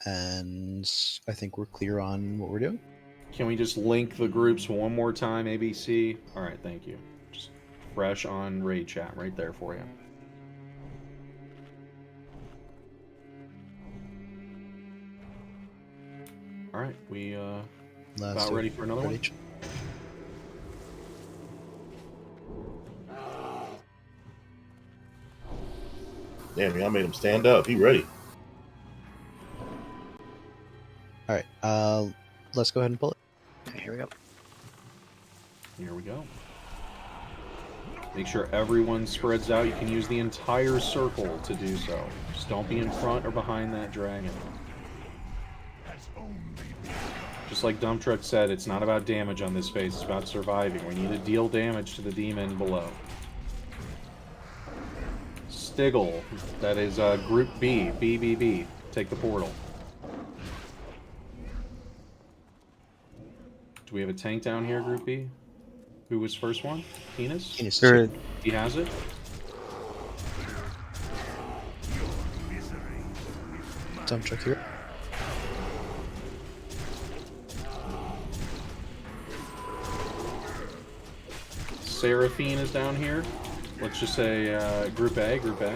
and I think we're clear on what we're doing. Can we just link the groups one more time, ABC? All right, thank you. Just fresh on raid chat right there for you. All right, we about ready for another one. Damn, y'all made him stand up. He ready. All right, let's go ahead and pull it. Okay, here we go. Here we go. Make sure everyone spreads out. You can use the entire circle to do so. Just don't be in front or behind that dragon. Just like Dump Truck said, it's not about damage on this phase, it's about surviving. We need to deal damage to the demon below. Stiggle, that is Group B, BBB. Take the portal. Do we have a tank down here, Group B? Who was first one? Penis? Penis. He has it? Dump Truck here. Seraphine is down here. Let's just say Group A, Group A.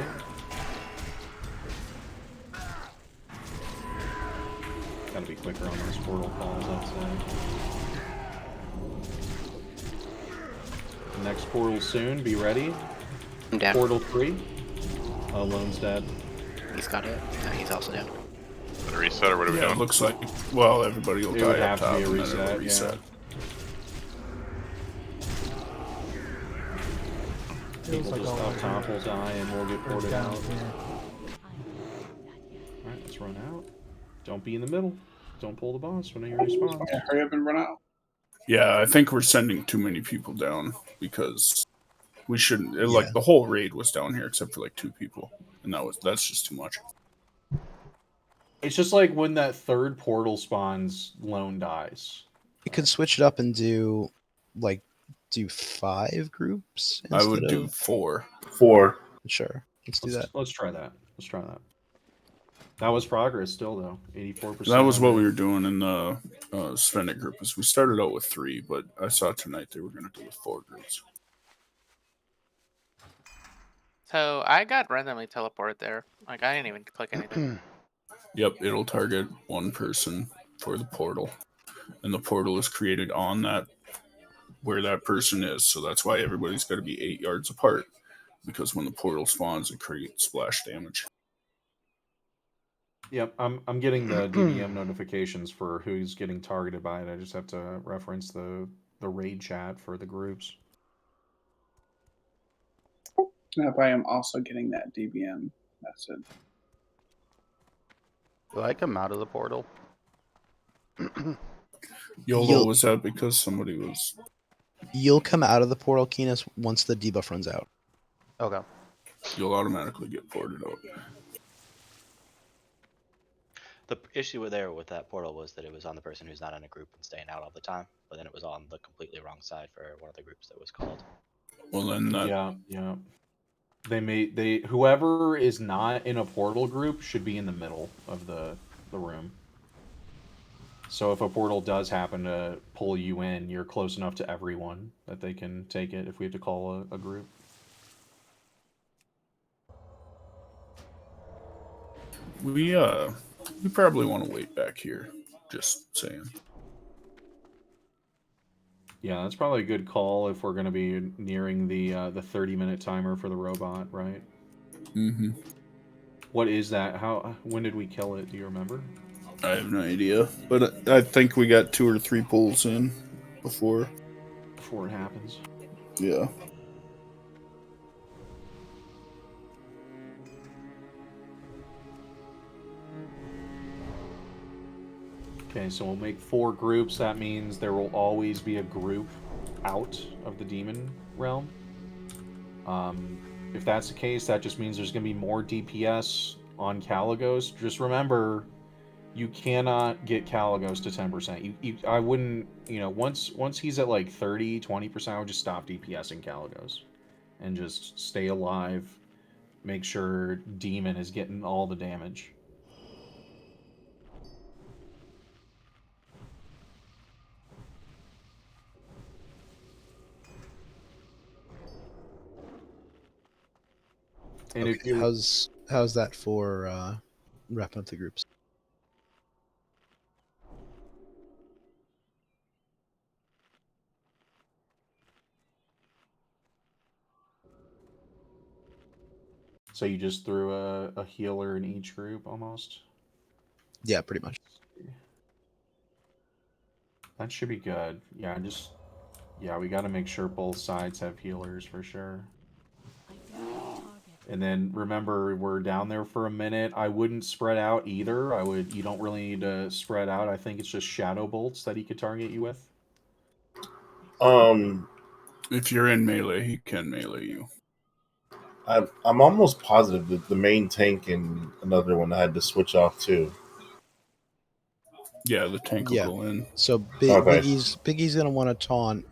Gotta be quicker on those portal calls, I'd say. Next portal soon, be ready. I'm down. Portal 3. Oh, Lone's dead. He's got it. No, he's also down. A reset or what are we doing? It looks like, well, everybody will It die would up have to top be a and then reset, it'll reset. People like just all up top will die and we'll get ported down out. here. Alright, let's run out. Don't be in the middle. Don't pull the boss when you respawn. Yeah, hurry up and run out. Yeah, I think we're sending too many people down because we shouldn't. Like the whole raid was down here except for like 2 people, and that's just too much. It's just like when that third portal spawns, Lone dies. You could switch it up and do 5 groups. I would do 4. 4. Sure, let's do that. Let's try that. Let's try that. That was progress still, though. 84%. That was what we were doing in the Svennik group. Is we started out with 3, but I saw tonight they were going to do with 4 groups. So I got randomly teleported there. Like I didn't even click anything. Yep, it'll target one person for the portal, and the portal is created on that where that person is. So that's why everybody's got to be 8 yards apart, because when the portal spawns, it creates splash damage. Yep, I'm getting the DBM notifications for who's getting targeted by it. I just have to reference the raid chat for the groups. Yep, I am also getting that DBM message. Do I come out of the portal? YOLO was out because somebody was... You'll come out of the portal, Keenus, once the debuff runs out. Okay. You'll automatically get ported out. The issue there with that portal was that it was on the person who's not in a group and staying out all the time, but then it was on the completely wrong side for one of the groups that was called. Well, then that... Yeah. Whoever is not in a portal group should be in the middle of the room. So if a portal does happen to pull you in, you're close enough to everyone that they can take it if we have to call a group. We probably want to wait back here. Just saying. Yeah, that's probably a good call if we're going to be nearing the 30-minute timer for the robot, right? Mm-hmm. What is that? When did we kill it? Do you remember? I have no idea, but I think we got 2 or 3 pulls in before it happens. Yeah. Okay, so we'll make 4 groups. That means there will always be a group out of the demon realm. If that's the case, that just means there's going to be more DPS on Kalecgos. Just remember, you cannot get Kalecgos to 10%. I wouldn't, once he's at like 30, 20%, I would just stop DPSing Kalecgos and just stay alive. Make sure Demon is getting all the damage. And if Okay, you how's that for wrapping up the groups? so you just threw a healer in each group almost. Yeah, pretty much. That should be good. Yeah, we got to make sure both sides have healers for sure. And then remember, we're down there for a minute. I wouldn't spread out either. You don't really need to spread out. I think it's just shadow bolts that he could target you with. If you're in melee, he can melee you. I'm almost positive that the main tank and another one I had to switch off too. Yeah, the tank will go in. So Okay. Biggie's gonna want to taunt,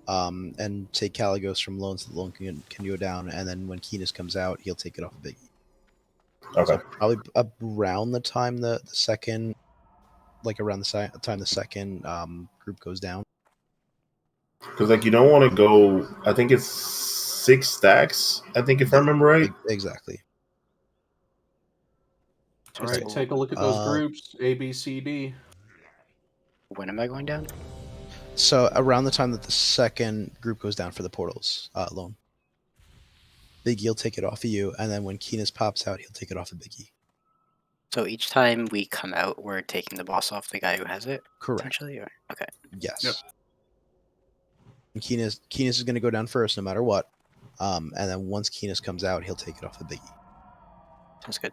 and take Kalecgos from Lone so that Lone can go down, and then when Keenus comes out, he'll take it off of Biggie. Okay. So probably around the time the second, like around the time the second group goes down. Because like you don't want to go. I think it's 6 stacks. I think if I remember right. Exactly. All right, take a look at those groups. A, B, C, D. When am I going down? So around the time that the second group goes down for the portals, Lone. Biggie will take it off of you, and then when Keenus pops out, he'll take it off of Biggie. So each time we come out, we're taking the boss off the guy who has it? Correct. Essentially? Or, okay. Yes. Yep. And Keenus is going to go down first no matter what. And then once Keenus comes out, he'll take it off of Biggie. Sounds good.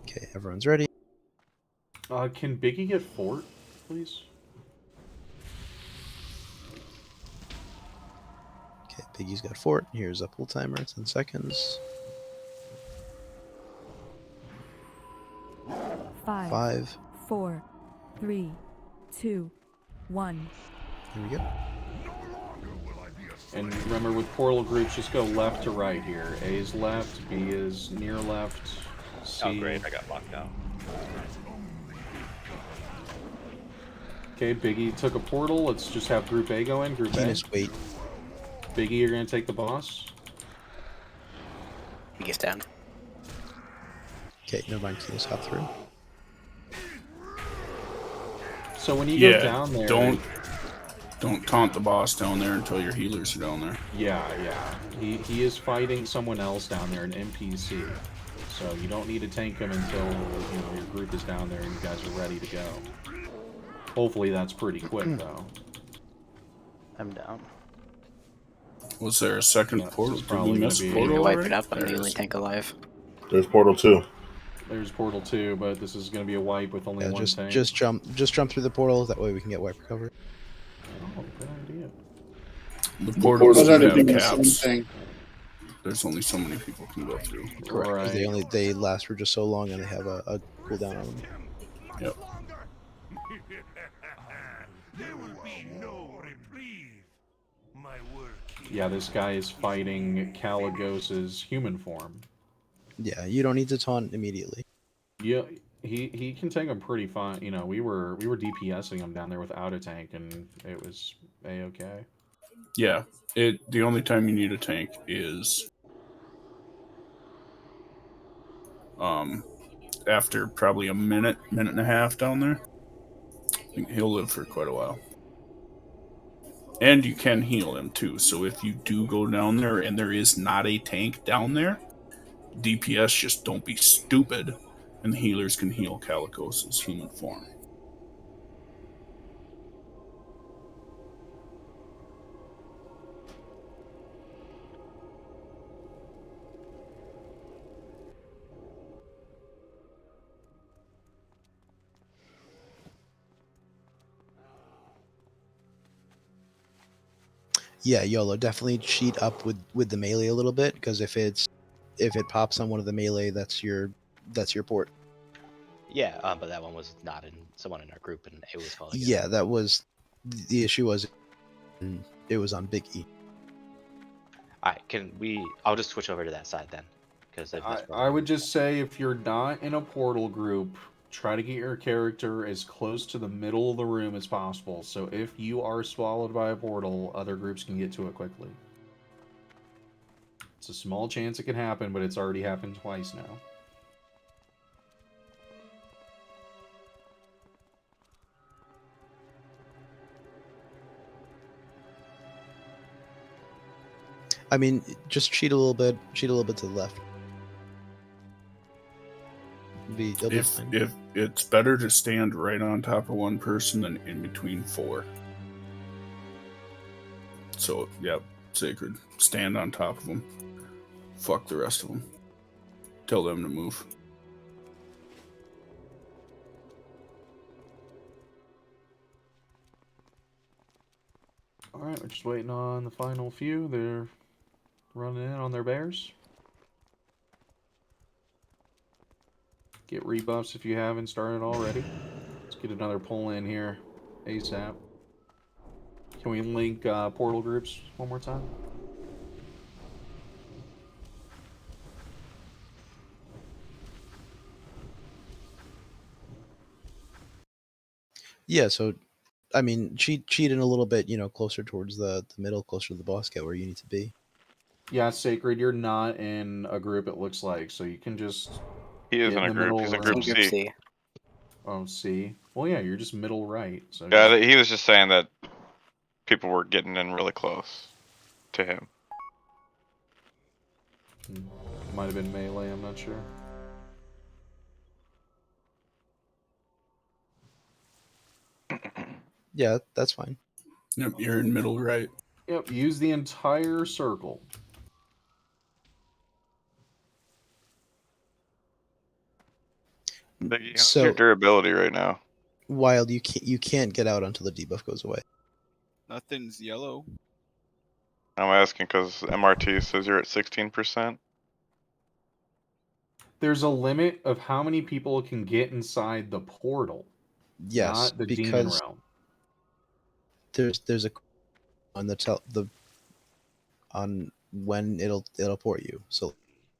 Okay, everyone's ready. Can Biggie get fort, please? Okay, Biggie's got fort. Here's a pull timer. 10 seconds. 5, 4, 3, 2, 1. Here we go. And remember, with portal groups, just go left to right here. A is left, B is near left, C. Oh, great. I got locked out. Okay, Biggie took a portal. Let's just have Group A go in. Group Keenus, A. wait. Biggie, you're going to take the boss. He gets down. Okay, never mind. Keenus hop through. So when you go down there... Don't taunt the boss down there until your healers are down there. Yeah. He is fighting someone else down there, an NPC. So you don't need to tank him until your group is down there and you guys are ready to go. Hopefully that's pretty quick, though. I'm down. Was there a second portal? Did we miss You portal? can wipe already? it up. I'm the only tank alive. There's Portal 2. There's Portal 2, but this is going to be a wipe with only one tank. Just jump through the portal. That way we can get wipe recovery. Oh, good idea. The portals Those are do the have same caps. thing. There's only so many people can go through. Correct. 'Cause Right. they last for just so long, and they have a cooldown on them. Yep. Yeah, this guy is fighting Kalecgos' human form. Yeah, you don't need to taunt immediately. Yeah, he can take him pretty fine. We were DPSing him down there without a tank, and it was a-okay. Yeah. The only time you need a tank is after probably a minute and a half down there. I think he'll live for quite a while. And you can heal him too. So if you do go down there and there is not a tank down there, DPS just don't be stupid, and the healers can heal Kalecgos' human form. Yeah, YOLO, definitely cheat up with the melee a little bit, because if it pops on one of the melee, that's your port. Yeah, but that one was not in someone in our group, and it was calling. Yeah, that was the issue. It was on Big E. Alright, I'll just switch over to that side then, because I would just say if you're not in a portal group, try to get your character as close to the middle of the room as possible, so if you are swallowed by a portal, other groups can get to it quickly. It's a small chance it can happen, but it's already happened twice now. I mean, just cheat a little bit. Cheat a little bit to the left. It'll be fine. If it's better to stand right on top of one person than in between 4. So, yeah, Sacred. Stand on top of them. Fuck the rest of them. Tell them to move. Alright, we're just waiting on the final few. They're running in on their bears. Get rebuffs if you haven't started already. Let's get another pull in here ASAP. Can we link portal groups one more time? Yeah, so I mean, cheat in a little bit, closer towards the middle, closer to the boss get where you need to be. Yeah, Sacred, you're not in a group, it looks like, so you can just... He is in a group. He's in group C. Oh, C. Well, yeah, you're just middle right. So Yeah, he was just saying that people were getting in really close to him. Might have been melee, I'm not sure. Yeah, that's fine. Yep, you're in middle right. Yep, use the entire circle. Biggie, how's your durability right now? Wild, you can't get out until the debuff goes away. Nothing's yellow. I'm asking because MRT says you're at 16%. There's a limit of how many people can get inside the portal. Yes, not the because demon realm. There's a on when it'll port you, so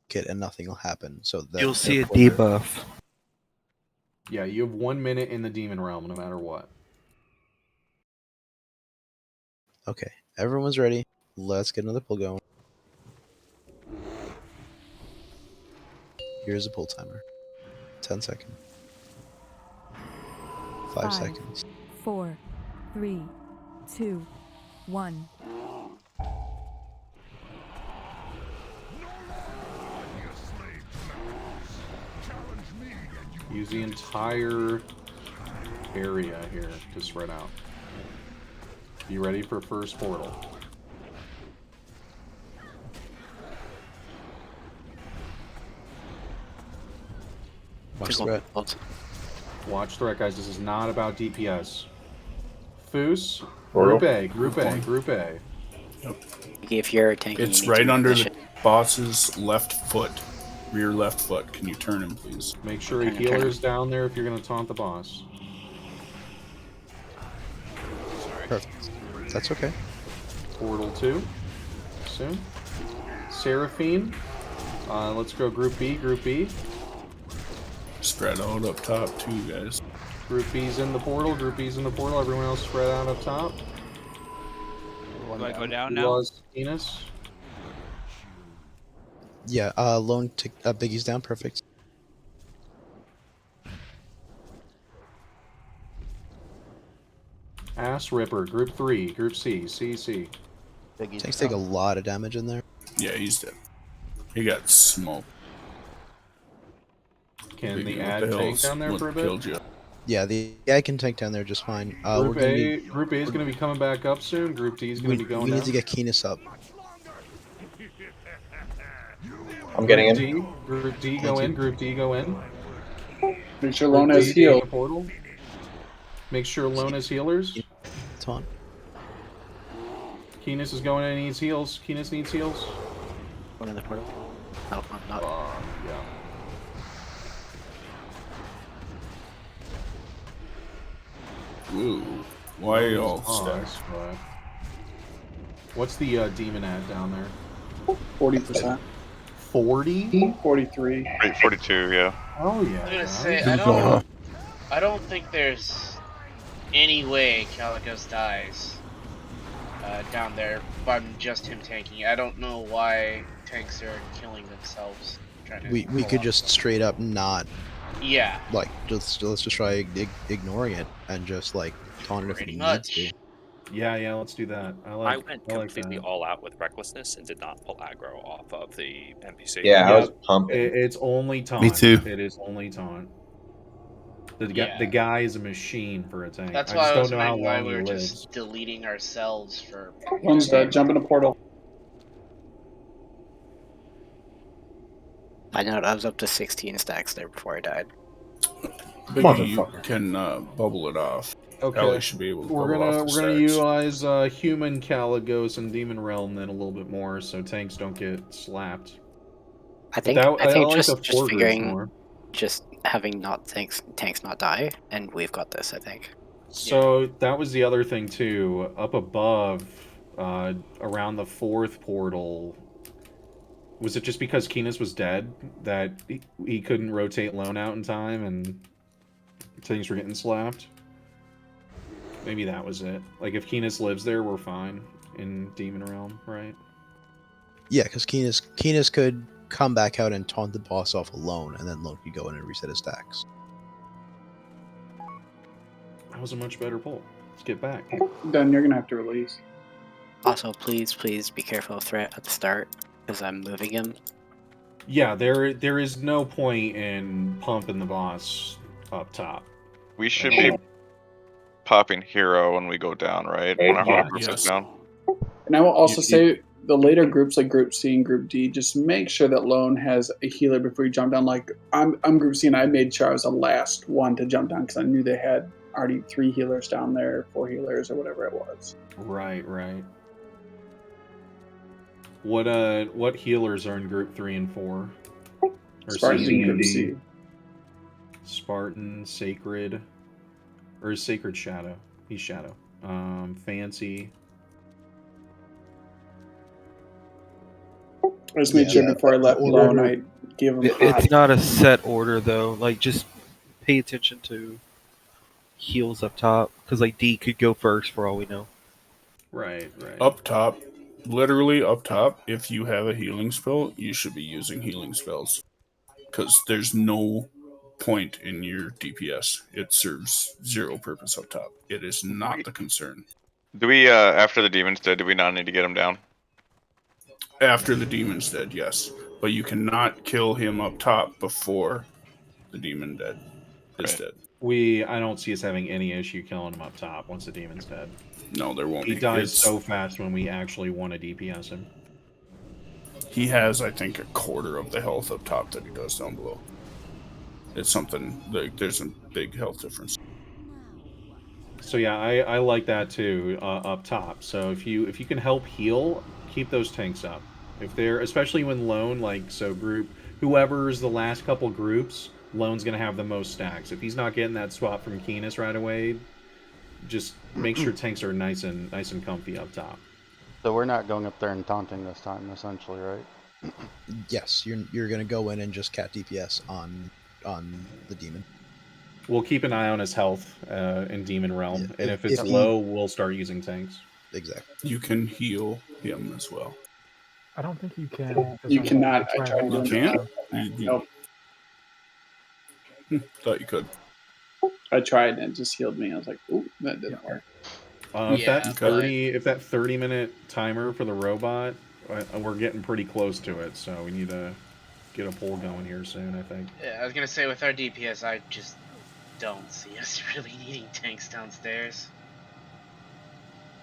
get and nothing will happen. So that you'll see a debuff. Yeah, you have 1 minute in the demon realm, no matter what. Okay, everyone's ready. Let's get another pull going. Here's a pull timer. 10 seconds. 5 seconds. 4, 3, 2, 1. Use the entire area here to spread out. Be ready for first portal. Watch threat. Watch threat, guys. This is not about DPS. Foos, Portal. Group A, Group A, Group A. Yep. If you're tanking, It's right under the boss's left foot. Rear left foot. Can you turn him, please? Make sure a healer's down there if you're going to taunt the boss. Perfect. That's okay. Portal 2. Soon. Seraphine. Let's go Group B, Group B. Spread out up top too, guys. Group B's in the portal, Group B's in the portal. Everyone else spread out up top. Do I go down now? Enos. Yeah, lone Biggie's down. Perfect. Ass Ripper, Group 3, Group C, C. Tanks take a lot of damage in there. Yeah, he's dead. He got smoked. Can Biggie, the what ad the tank hell's down there what for a bit? killed you? Yeah, I can tank down there just fine. Group A is going to be coming back up soon. Group D is going to be going We need down. to get Keenus up. I'm getting in. D, Group D go in. Group D go in. Make sure Lone has heal. Portal. Make sure Lone has healers. Taunt. Keenus is going in and needs heals. Keenus needs heals. One in the portal. No, I'm not. Yeah. Ooh. Why are y'all Pause, stacked? but... What's the demon ad down there? 40%. 40? 43. 42, yeah. Oh yeah. I was gonna say, I don't think there's any way Kalecgos dies down there from just him tanking. I don't know why tanks are killing themselves trying to. We could just straight up not Yeah. like let's just try ignoring it and just like taunt it if we Pretty need much. to. Yeah, let's do that. I went I like completely that. all out with recklessness and did not pull aggro off of the NPC. Yeah, I was pumping. It's only taunt. Me too. It is only taunt. The Yeah. guy is a machine for a tank. That's I why just I don't was know how wondering why long we he were lives. just deleting ourselves for. One's dead. Jump in a portal. I know I was up to 16 stacks there before I died. Biggie, you can bubble it off. Okay. Ellie should be able to We're bubble gonna off the utilize stacks. human Kalecgos and Demon Realm then a little bit more, so tanks don't get slapped. I think I like just the four groups figuring more. just having not tanks not die, and we've got this. I think. So that was the other thing too. Up above, around the fourth portal, was it just because Keenis was dead that he couldn't rotate Lone out in time and things were getting slapped? Maybe that was it. Like if Keenis lives there, we're fine in Demon Realm, right? Yeah, because Keenis could come back out and taunt the boss off alone, and then Lone could go in and reset his stacks. That was a much better pull. Let's get back. Then you're gonna have to release. Also, please be careful of threat at the start, because I'm moving him. Yeah, there is no point in pumping the boss up top. We should be popping hero when we go down, right? When our whole group is down. And I will also say the later groups, like Group C and Group D, just make sure that Lone has a healer before you jump down. Like I'm Group C, and I made sure I was the last one to jump down because I knew they had already 3 healers down there, 4 healers, or whatever it was. Right. What healers are in Group 3 and 4? Or Spartan's C in Group and D? C. Spartan, Sacred, or is Sacred Shadow? He's Shadow. Fancy. I just made sure before I left Lone, I gave him. It's not a set order though. Like just pay attention to heals up top, because like D could go first for all we know. Right. Up top, literally up top, if you have a healing spell, you should be using healing spells. Because there's no point in your DPS. It serves 0 purpose up top. It is not the concern. Do we, after the demon's dead, do we not need to get him down? After the demon's dead, yes. But you cannot kill him up top before the demon is dead. I don't see us having any issue killing him up top once the demon's dead. No, there won't be. He dies so fast when we actually want to DPS him. He has, I think, a quarter of the health up top that he does down below. It's something, like, there's a big health difference. So yeah, I like that too, up top. So if you can help heal, keep those tanks up. If they're, especially when Lone, whoever's the last couple groups, Lone's gonna have the most stacks. If he's not getting that swap from Keenis right away, just make sure tanks are nice and comfy up top. So we're not going up there and taunting this time, essentially, right? Yes, you're gonna go in and just cat DPS on the demon. We'll keep an eye on his health in Demon Realm, and if it's if low, we'll start using tanks. Exactly. You can heal him as well. I don't think you can. You cannot. I tried You doing can't? that. Nope. Thought you could. I tried and it just healed me. I was like, ooh, that didn't work. If that 30-minute timer for the robot, we're getting pretty close to it, so we need to get a poll going here soon, I think. Yeah, I was gonna say with our DPS, I just don't see us really needing tanks downstairs.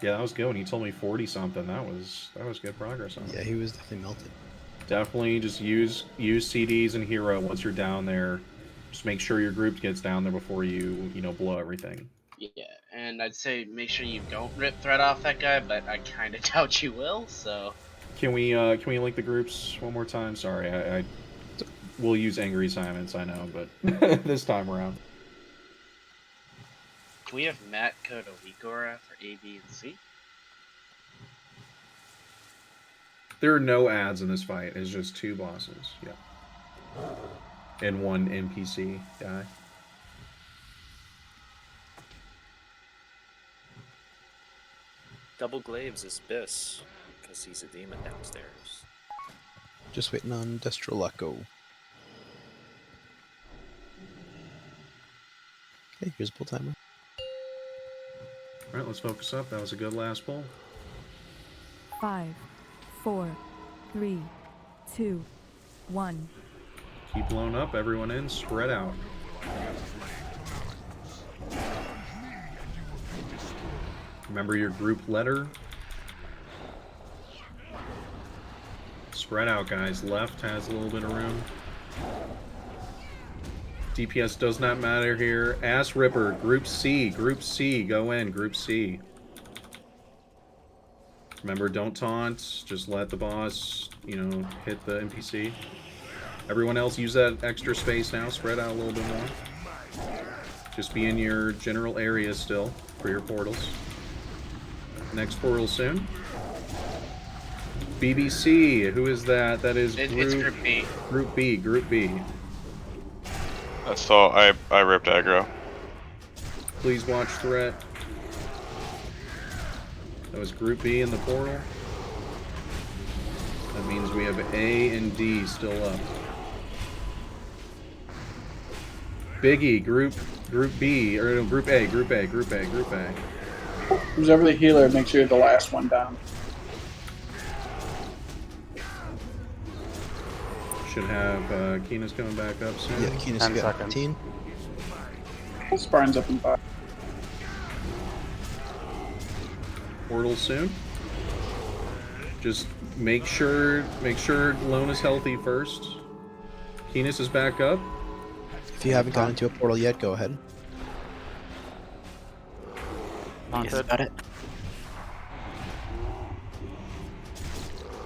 Yeah, that was good. When he told me 40 something, that was good progress on it. Yeah, he was definitely melted. Definitely just use CDs and hero once you're down there. Just make sure your group gets down there before you blow everything. Yeah, and I'd say make sure you don't rip threat off that guy, but I kind of doubt you will. So can we link the groups one more time? Sorry, we'll use Angry Simons, I know, but this time around. Can we have Matt code Oligora for A, B, and C? There are no ads in this fight. It's just 2 bosses. Yeah. And 1 NPC guy. double glaives is Biss, because he's a demon downstairs. Just waiting on Destrolaco. Okay, here's pull timer. Alright, let's focus up. That was a good last pull. 5, 4, 3, 2, 1. Keep blowing up, everyone in, spread out. Remember your group letter. Spread out, guys. Left has a little bit of room. DPS does not matter here. Ass Ripper, Group C. Group C, go in, Group C. Remember, don't taunt. Just let the boss, you know, hit the NPC. Everyone else use that extra space now. Spread out a little bit more. Just be in your general area still for your portals. Next portal soon. BBC, who is that? That is It's Group B. Group B, Group B. That's all. I ripped aggro. Please watch threat. That was Group B in the portal. That means we have A and D still up. Biggie, Group B, or no, Group A, Group A, Group A, Group A. Who's ever the healer, make sure you're the last one down. Should have Keena's coming back up soon. Yeah, Keena's got 15. Spartan's up in 5. Portal soon. Just make sure Lone is healthy first. Keenis is back up. If you haven't gone into a portal yet, go ahead. Yes, got it.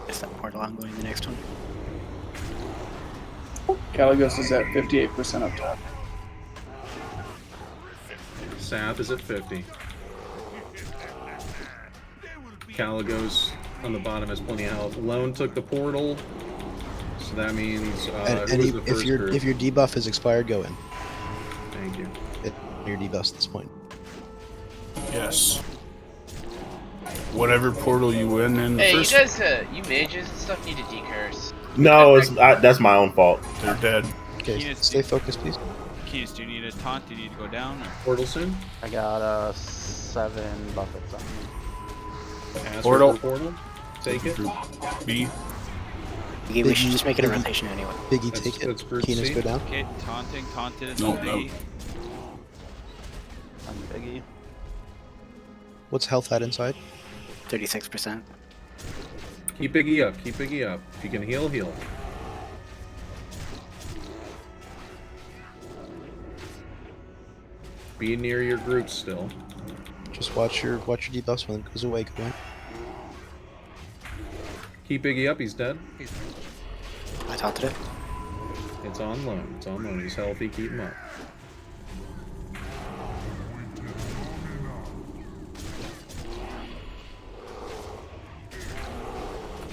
Is that portal? I'm going to the next one. Kalecgos is at 58% up top. Sath is at 50. Kalecgos on the bottom has plenty of health. Lone took the portal, so that means if your debuff is expired, go in. Thank you. Your debuffs at this point. Yes. Whatever portal you win in. Hey, first... you guys, you mages and stuff need to decurse. No, that's my own fault. They're dead. Okay, Keenus, stay focused, please. Keenus, do you need a taunt? Do you need to go down? Or? Portal soon? I got 7 buffets on me. Portal. Take it. B. Biggie, we should just make it a rotation anyway. Biggie, take it. Keenus, go down. Okay, taunted is No, on no. D. I'm Biggie. What's health at inside? 36%. Keep Biggie up. Keep Biggie up. If you can heal, heal. Be near your group still. Just watch your debuffs when it goes away. Go in. Keep Biggie up. He's dead. I taunted it. It's on Lone. It's on Lone. He's healthy. Keep him up.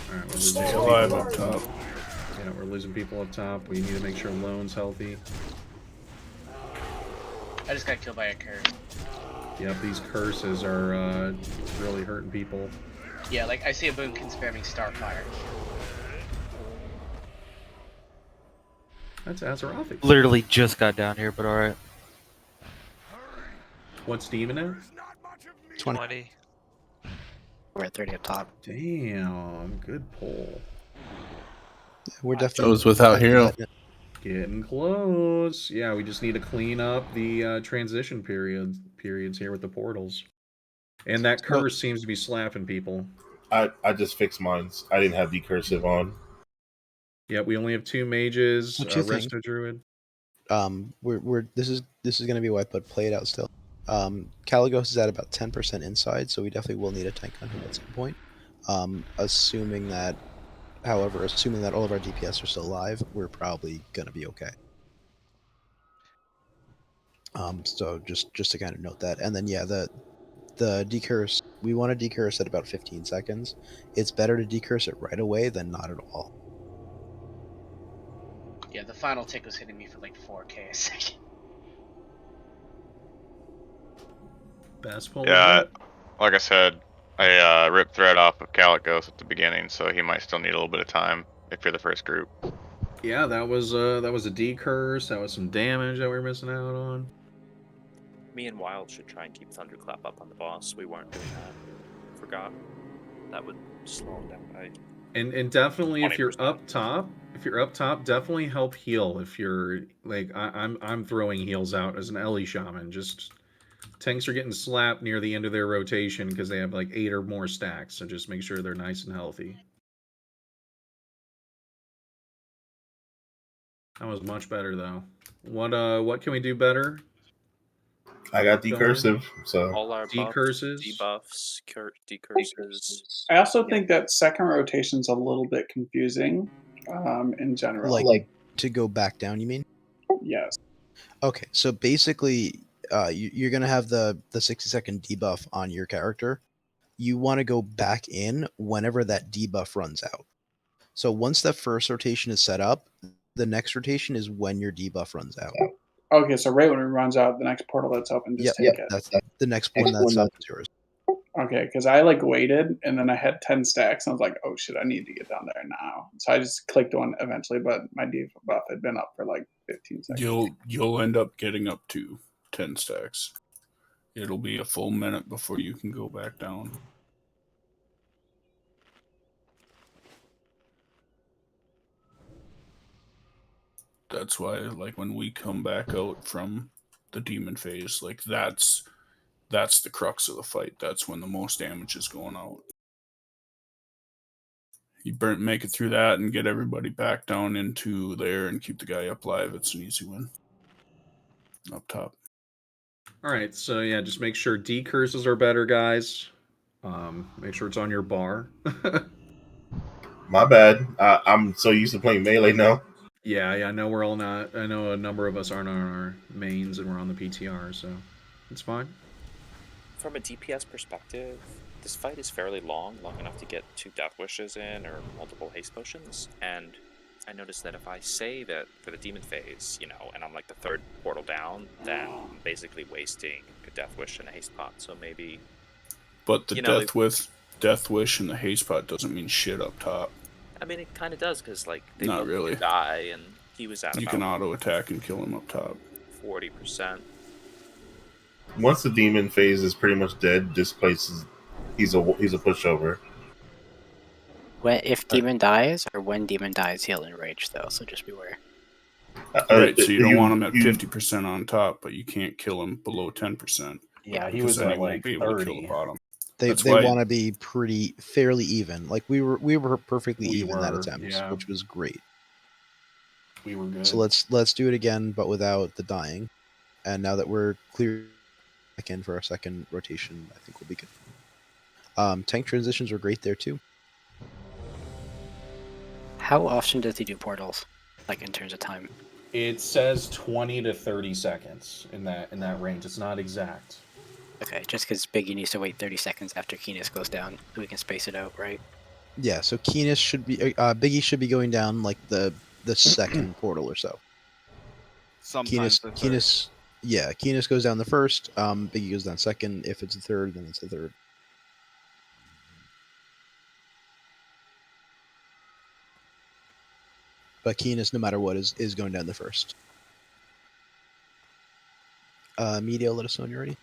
Alright, we're losing Stay people alive up up top. top. Yeah, we're losing people up top. We need to make sure Lone's healthy. I just got killed by a curse. Yep, these curses are really hurting people. Yeah, like I see a boomkin spamming Starfire. That's Azeroth. Literally just got down here, but alright. What's Demon at? 20. We're at 30 up top. Damn, good pull. Yeah, we're definitely. Those without hero. Getting close. Yeah, we just need to clean up the transition periods here with the portals. And that curse seems to be slapping people. I just fixed mine. I didn't have decursive on. Yeah, we only have 2 mages, Resto Druid. This is gonna be white, but play it out still. Kalecgos is at about 10% inside, so we definitely will need a tank on him at some point. Assuming that all of our DPS are still alive, we're probably gonna be okay. So just to kind of note that, and then yeah, the decurse, we want to decurse at about 15 seconds. It's better to decurse it right away than not at all. Yeah, the final tick was hitting me for like 4k a second. Best pull. Yeah, like I said, I ripped thread off of Kalecgos at the beginning, so he might still need a little bit of time if you're the first group. Yeah, that was a D curse. That was some damage that we were missing out on. Me and Wild should try and keep Thunderclap up on the boss. We weren't doing that. Forgot. That would slow him down by. And definitely if you're 20%. up top, definitely help heal. If you're like I'm throwing heals out as an Ellie shaman. Just tanks are getting slapped near the end of their rotation because they have like 8 or more stacks. So just make sure they're nice and healthy. That was much better though. What can we do better? I got decursive, so all our decurses, debuffs, decurses. I also think that second rotation's a little bit confusing in general. Like to go back down, you mean? Yes. Okay, so basically, you're gonna have the 60-second debuff on your character. You want to go back in whenever that debuff runs out. So once that first rotation is set up, the next rotation is when your debuff runs out. Okay, so right when it runs out, the next portal that's open, just take it. That's the next one that's up is yours. Okay, because I like waited and then I had 10 stacks and I was like, oh shit, I need to get down there now. So I just clicked one eventually, but my debuff had been up for like 15 seconds. You'll end up getting up to 10 stacks. It'll be a full minute before you can go back down. That's why, like, when we come back out from the demon phase, like, that's the crux of the fight. That's when the most damage is going out. You make it through that and get everybody back down into there and keep the guy up live. It's an easy win. Up top. All right, so yeah, just make sure D curses are better, guys. Make sure it's on your bar. My bad. I'm so used to playing melee now. Yeah, I know we're all not. I know a number of us aren't on our mains and we're on the PTR, so it's fine. From a DPS perspective, this fight is fairly long enough to get 2 Death Wishes in or multiple haste potions, and I noticed that if I save it for the demon phase, and I'm like the 3rd portal down, then I'm basically wasting a Death Wish and a haste pot, so maybe... But the Death Wish and the haste pot doesn't mean shit up top. I mean, it kind of does, because, like, they Not both really. die, and he was at You can auto-attack and kill him up top. 40%. Once the demon phase is pretty much dead, this place is he's a pushover. If demon dies, or when demon dies, he'll enrage though. So just beware. Right, so you don't want him at 50% on top, but you can't kill him below 10%. Yeah, he was at like 30. They want to be fairly even. Like we were perfectly even that attempt, which was great. We were good. So let's do it again, but without the dying. And now that we're clear back in for our second rotation, I think we'll be good. Tank transitions were great there too. How often does he do portals, like in terms of time? It says 20 to 30 seconds in that range. It's not exact. Okay, just because Biggie needs to wait 30 seconds after Keenis goes down, so we can space it out, right? Yeah, so Keenis should be Biggie should be going down like the second portal or so. Sometimes Keenis goes down the first. Biggie goes down second. If it's the third, then it's the third. But Keenis, no matter what, is going down the first. Media, let us know when you're ready.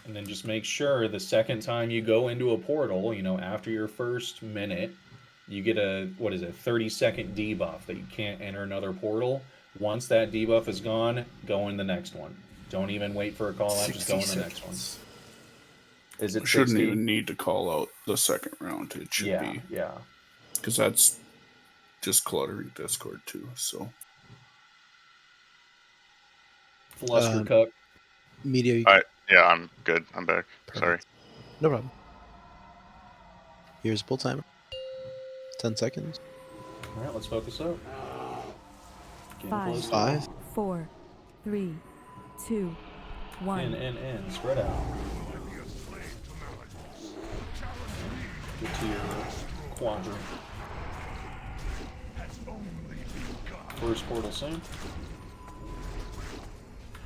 And then just make sure the second time you go into a portal, after your first minute, you get a 30-second debuff that you can't enter another portal. Once that debuff is gone, go in the next one. Don't even wait for a call out, just go in the next one. Is it 60? Shouldn't even need to call out the second round. It should be. Yeah. Because that's just cluttering Discord too, so. Fluster Cup. Media. Yeah, I'm good. I'm back. Perfect. Sorry. No problem. Here's a pull timer. 10 seconds. All right, let's focus up. 5, 4, 3, 2, 1. In. Spread out. Get to your quadrant. First portal soon.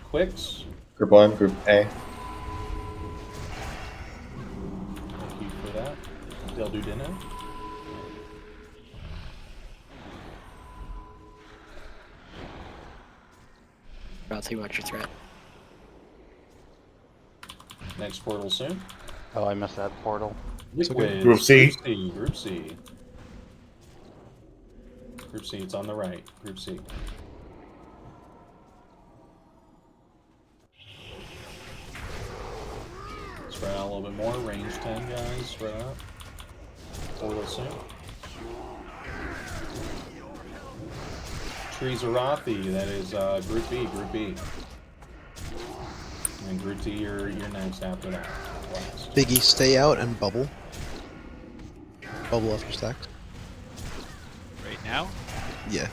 Quicks. Group 1, Group A. del Dudino. I'll tell you what your threat. Next portal soon. Oh, I missed that portal. Liquids. Group C. Group C. Group C. Group C. It's on the right. Group C. Spread out a little bit more. Range 10, guys. Spread out. Portal soon. Trees-Arathi. That is Group B. Group B. And Group D, you're next after that. Last. Biggie, stay out and bubble. Bubble off your stacks. Right now? Yeah.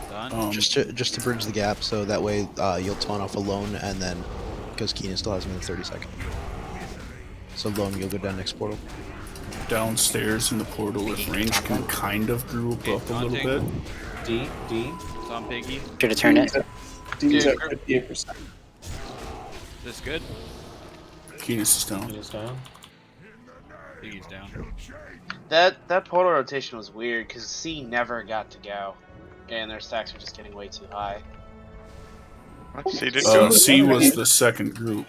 Done. Just to bridge the gap, so that way you'll taunt off alone, and then because Keenan still has him in 30 seconds. So lone, you'll go down next portal. Downstairs in the portal, if range can kind of group up a little bit. D. It's on Biggie. Should have turned it. D's at 58%. This good? Keenis is down. Keenan's down. Biggie's down. That portal rotation was weird because C never got to go, and their stacks were just getting way too high. C did go. C was the second group.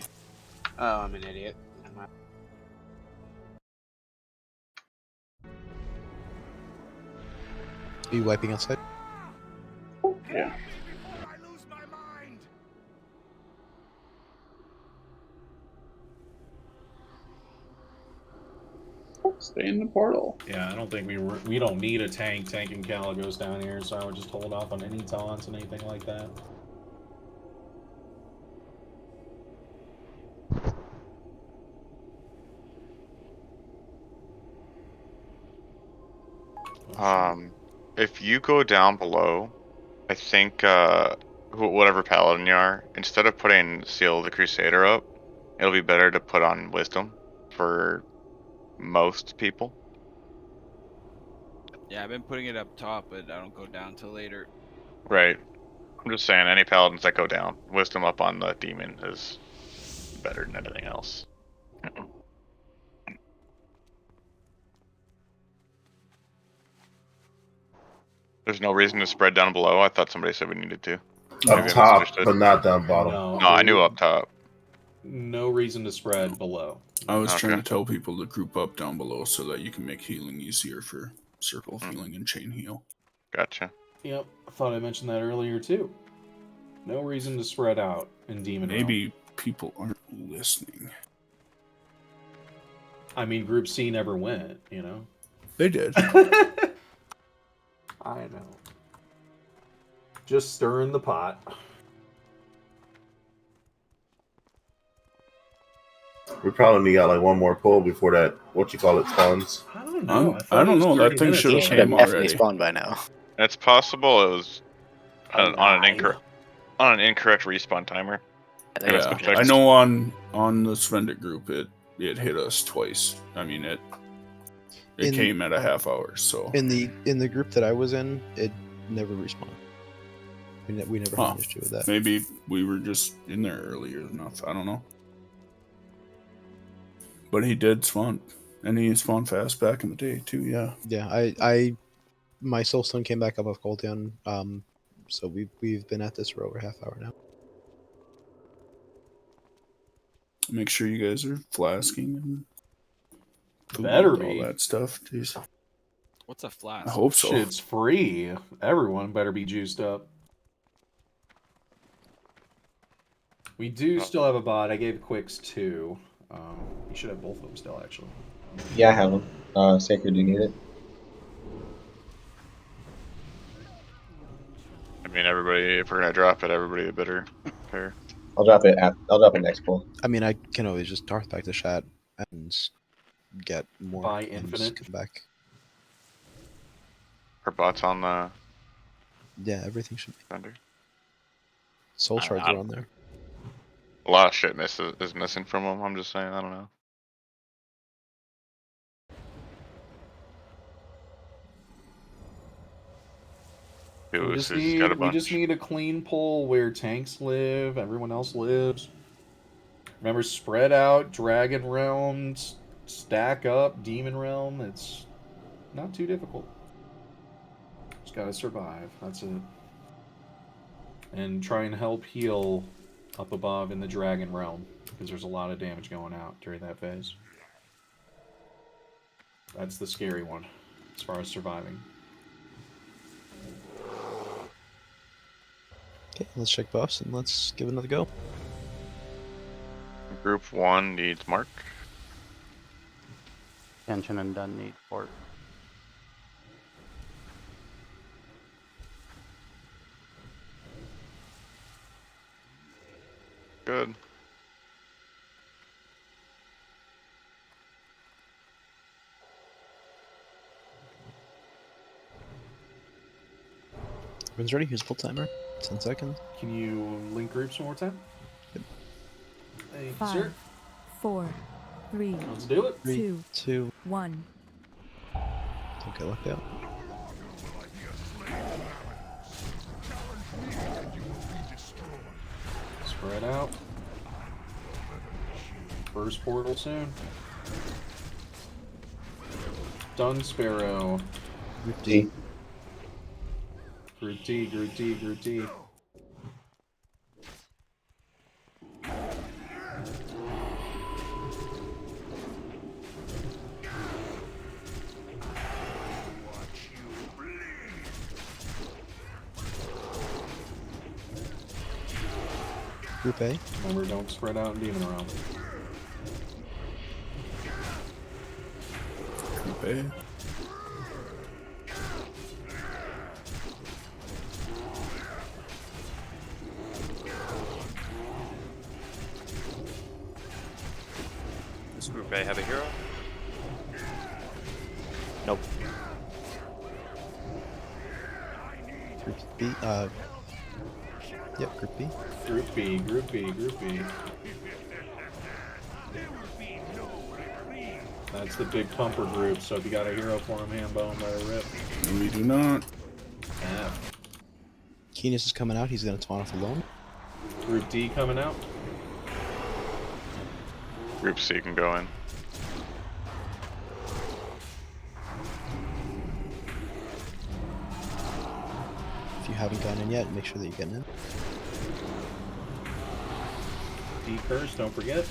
Oh, I'm an idiot. Are you wiping outside? Yeah. Stay in the portal. Yeah, I don't think we don't need a tanking Kalecgos down here, so I would just hold off on any taunts and anything like that. If you go down below, I think whatever paladin you are, instead of putting Seal of the Crusader up, it'll be better to put on Wisdom for most people. Yeah, I've been putting it up top, but I don't go down till later. Right. I'm just saying, any paladins that go down, Wisdom up on the demon is better than anything else. There's no reason to spread down below. I thought somebody said we needed to. Up top, but not down bottom. No, I knew up top. No reason to spread below. I was trying to tell people to group up down below so that you can make healing easier for circle of healing and chain heal. Gotcha. Yep, I thought I mentioned that earlier too. No reason to spread out in Demon Maybe Realm. people aren't listening. I mean, Group C never went, you know? They did. I know. Just stirring the pot. We probably got like one more pull before that, what you call it, spawns. I don't know. I don't know. That thing should have came already. Spawned by now. It's possible it was on an incorrect respawn timer. Yeah, I know on the Svendit group it hit us twice. I mean it came at a half hour. So in the group that I was in, it never respawned. We never had an issue with that. Maybe we were just in there earlier enough. I don't know. But he did spawn, and he spawned fast back in the day too. Yeah. Yeah, my Soulstone came back up off Goldion. So we've been at this for over half hour now. Make sure you guys are flasking and Better all be. that stuff. Jeez. What's a flask? I hope so. Shit's free. Everyone better be juiced up. We do still have a bot. I gave Quicks 2. You should have both of them still, actually. Yeah, I have them. Sacred, do you need it? I mean, everybody, if we're gonna drop it, everybody better prepare. I'll drop it. I'll drop it next pull. I mean, I can always just Darth back to chat and get more. Buy and infinite. come back. Our bots on the. Yeah, everything should be. Thunder. Soul shards are on there. A lot of shit is missing from them. I'm just saying. I don't know. We just need a clean pull where tanks live, everyone else lives. Remember, spread out, Dragon Realms, stack up Demon Realm. It's not too difficult. Just gotta survive. That's it. And try and help heal up above in the Dragon Realm, because there's a lot of damage going out during that phase. That's the scary one, as far as surviving. Okay, let's check buffs and let's give it another go. Group 1 needs Mark. Tension and Dun need port. Good. Everyone's ready? Here's a full timer. 10 seconds. Can you link groups one more time? Yep. Thank you, 5, sir. 4, 3, Let's do it. 2, 2. 1. Don't get locked out. Spread out. First portal soon. Dun Sparrow. Group D. Group D, Group D, Group D. Group A. Remember, don't spread out and demon around. Group A. Does Group A have a hero? Nope. Group B. Yep, Group B. Group B, Group B, Group B. That's the big pumper group, so if you got a hero for him, handbone, let it rip. We do not. Yeah. Keenus is coming out. He's going to spawn off alone. Group D coming out. Group C can go in. If you haven't gotten in yet, make sure that you're getting in. D curse, don't forget.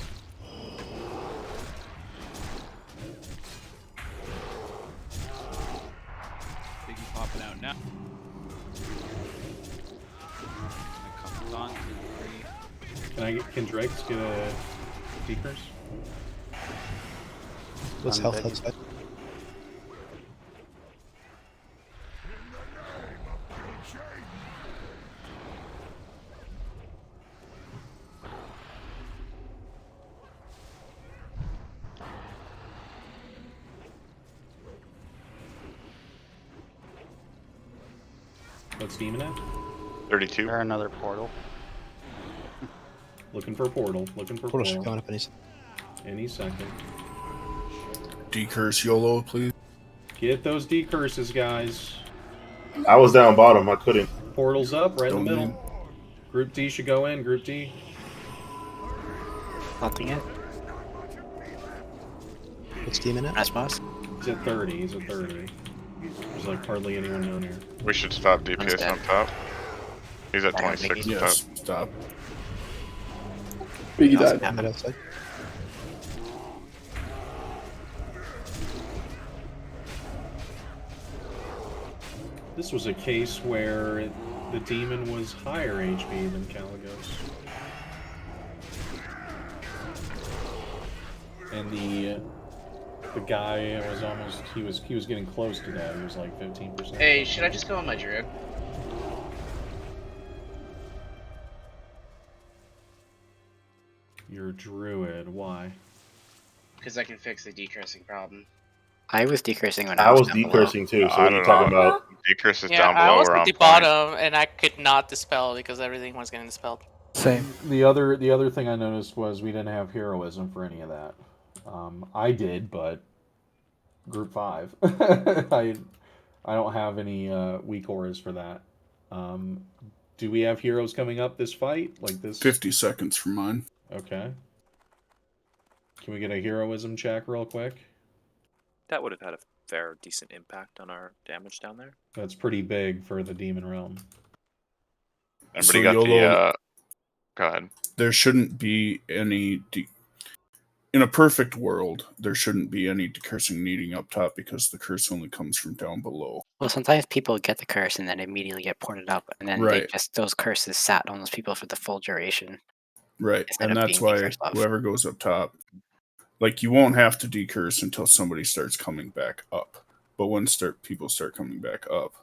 Biggie popping out now. Comes on to 3. Can Drakes get a D curse? What's Done, health Biggie. outside? What's demon at? 32. Or another portal. Looking for portal. Looking for Portal should portal. come up any second. Any second. Decurse YOLO, please. Get those D curses, guys. I was down bottom. I couldn't. Portal's up, right in Don't the middle. leave. Group D should go in. Group D. Nothing yet. What's Demon at? Last boss. He's at 30. He's at 30. There's like hardly anyone down here. We should stop DPS dead. on top. He's at I have 26 Biggie. on top. Yes, stop. Biggie Nothing died. Right happened. outside. This was a case where the demon was higher HP than Kalecgos. And the guy was almost he was getting close to that. He was like 15%. Hey, should I just go on my druid? You're a druid. Why? Because I can fix the decursing problem. I was decursing when I was down below. decursing too. So I what are you don't talking know. about? Decurse is Yeah, down I below was or at on the point. bottom and I could not dispel because everything was getting dispelled. Same. The other thing I noticed was we didn't have heroism for any of that. I did, but group 5. I don't have any weak auras for that. Do we have heroes coming up this fight like this? 50 seconds for mine. Okay. Can we get a heroism check real quick? That would have had a fair, decent impact on our damage down there. That's pretty big for the demon realm. Everybody So got YOLO, go ahead. there shouldn't be any... In a perfect world, there shouldn't be any decursing needing up top because the curse only comes from down below. Well, sometimes people get the curse and then immediately get ported up, and then they just those curses sat on those people for the full duration. Right, Instead and of that's being why decursed off. whoever goes up top, like you won't have to decurse until somebody starts coming back up. But when people start coming back up,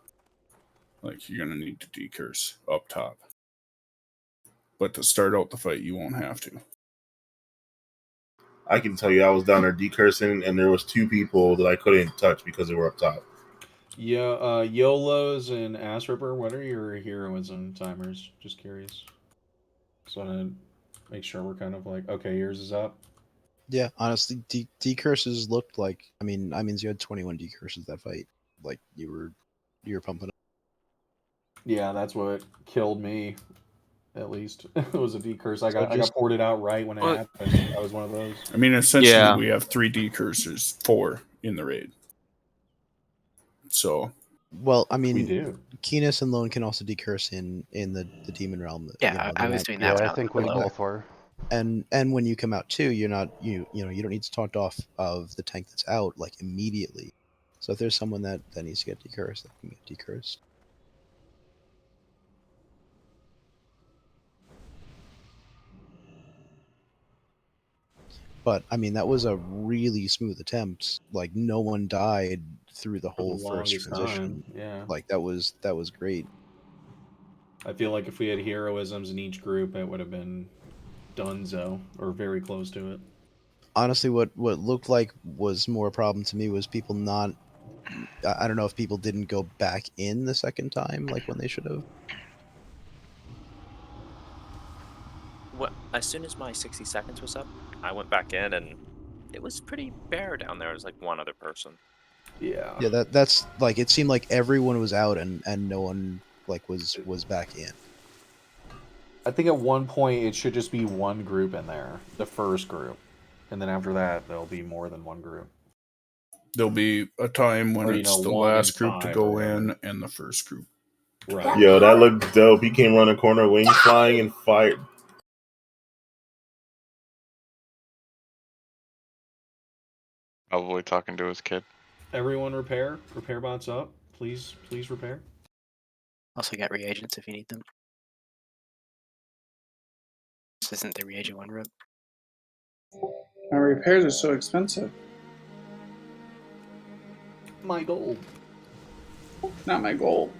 like you're gonna need to decurse up top. But to start out the fight, you won't have to. I can tell you, I was down there decursing, and there was 2 people that I couldn't touch because they were up top. Yeah, YOLOs and Ass Ripper, what are your heroism timers? Just curious. So to make sure we're kind of like, okay, yours is up. Yeah, honestly, decurses looked like. I mean, you had 21 decurses that fight. Like you were pumping up. Yeah, that's what killed me. At least it was a decurse. I got just- ported out right when it happened. I was one of those. I mean, essentially, we have 3 decursers, 4 in the raid. So, Well, I mean, we do. Keenus and Lone can also decurse in the demon realm. Yeah, I was doing that. Yeah, I think we both were. And when you come out too, you're not you don't need to talk off of the tank that's out like immediately. So if there's someone that needs to get decursed, that can get decursed. But I mean, that was a really smooth attempt. Like no one died through the whole first transition. Yeah, like that was great. I feel like if we had heroisms in each group, it would have been donezo or very close to it. Honestly, what looked like was more a problem to me was people not. I don't know if people didn't go back in the second time like when they should have. As soon as my 60 seconds was up, I went back in and it was pretty bare down there. It was like one other person. Yeah. Yeah, that's like it seemed like everyone was out and no one like was back in. I think at one point it should just be one group in there, the first group, and then after that there'll be more than one group. There'll be a time when it's the last group to go in and the first group. Right. Yo, that looked dope. He came around the corner, wings flying, and fired. Probably talking to his kid. Everyone repair bots up. Please repair. Also get reagents if you need them. This isn't the reagent one route. My repairs are so expensive. My gold. Not my gold.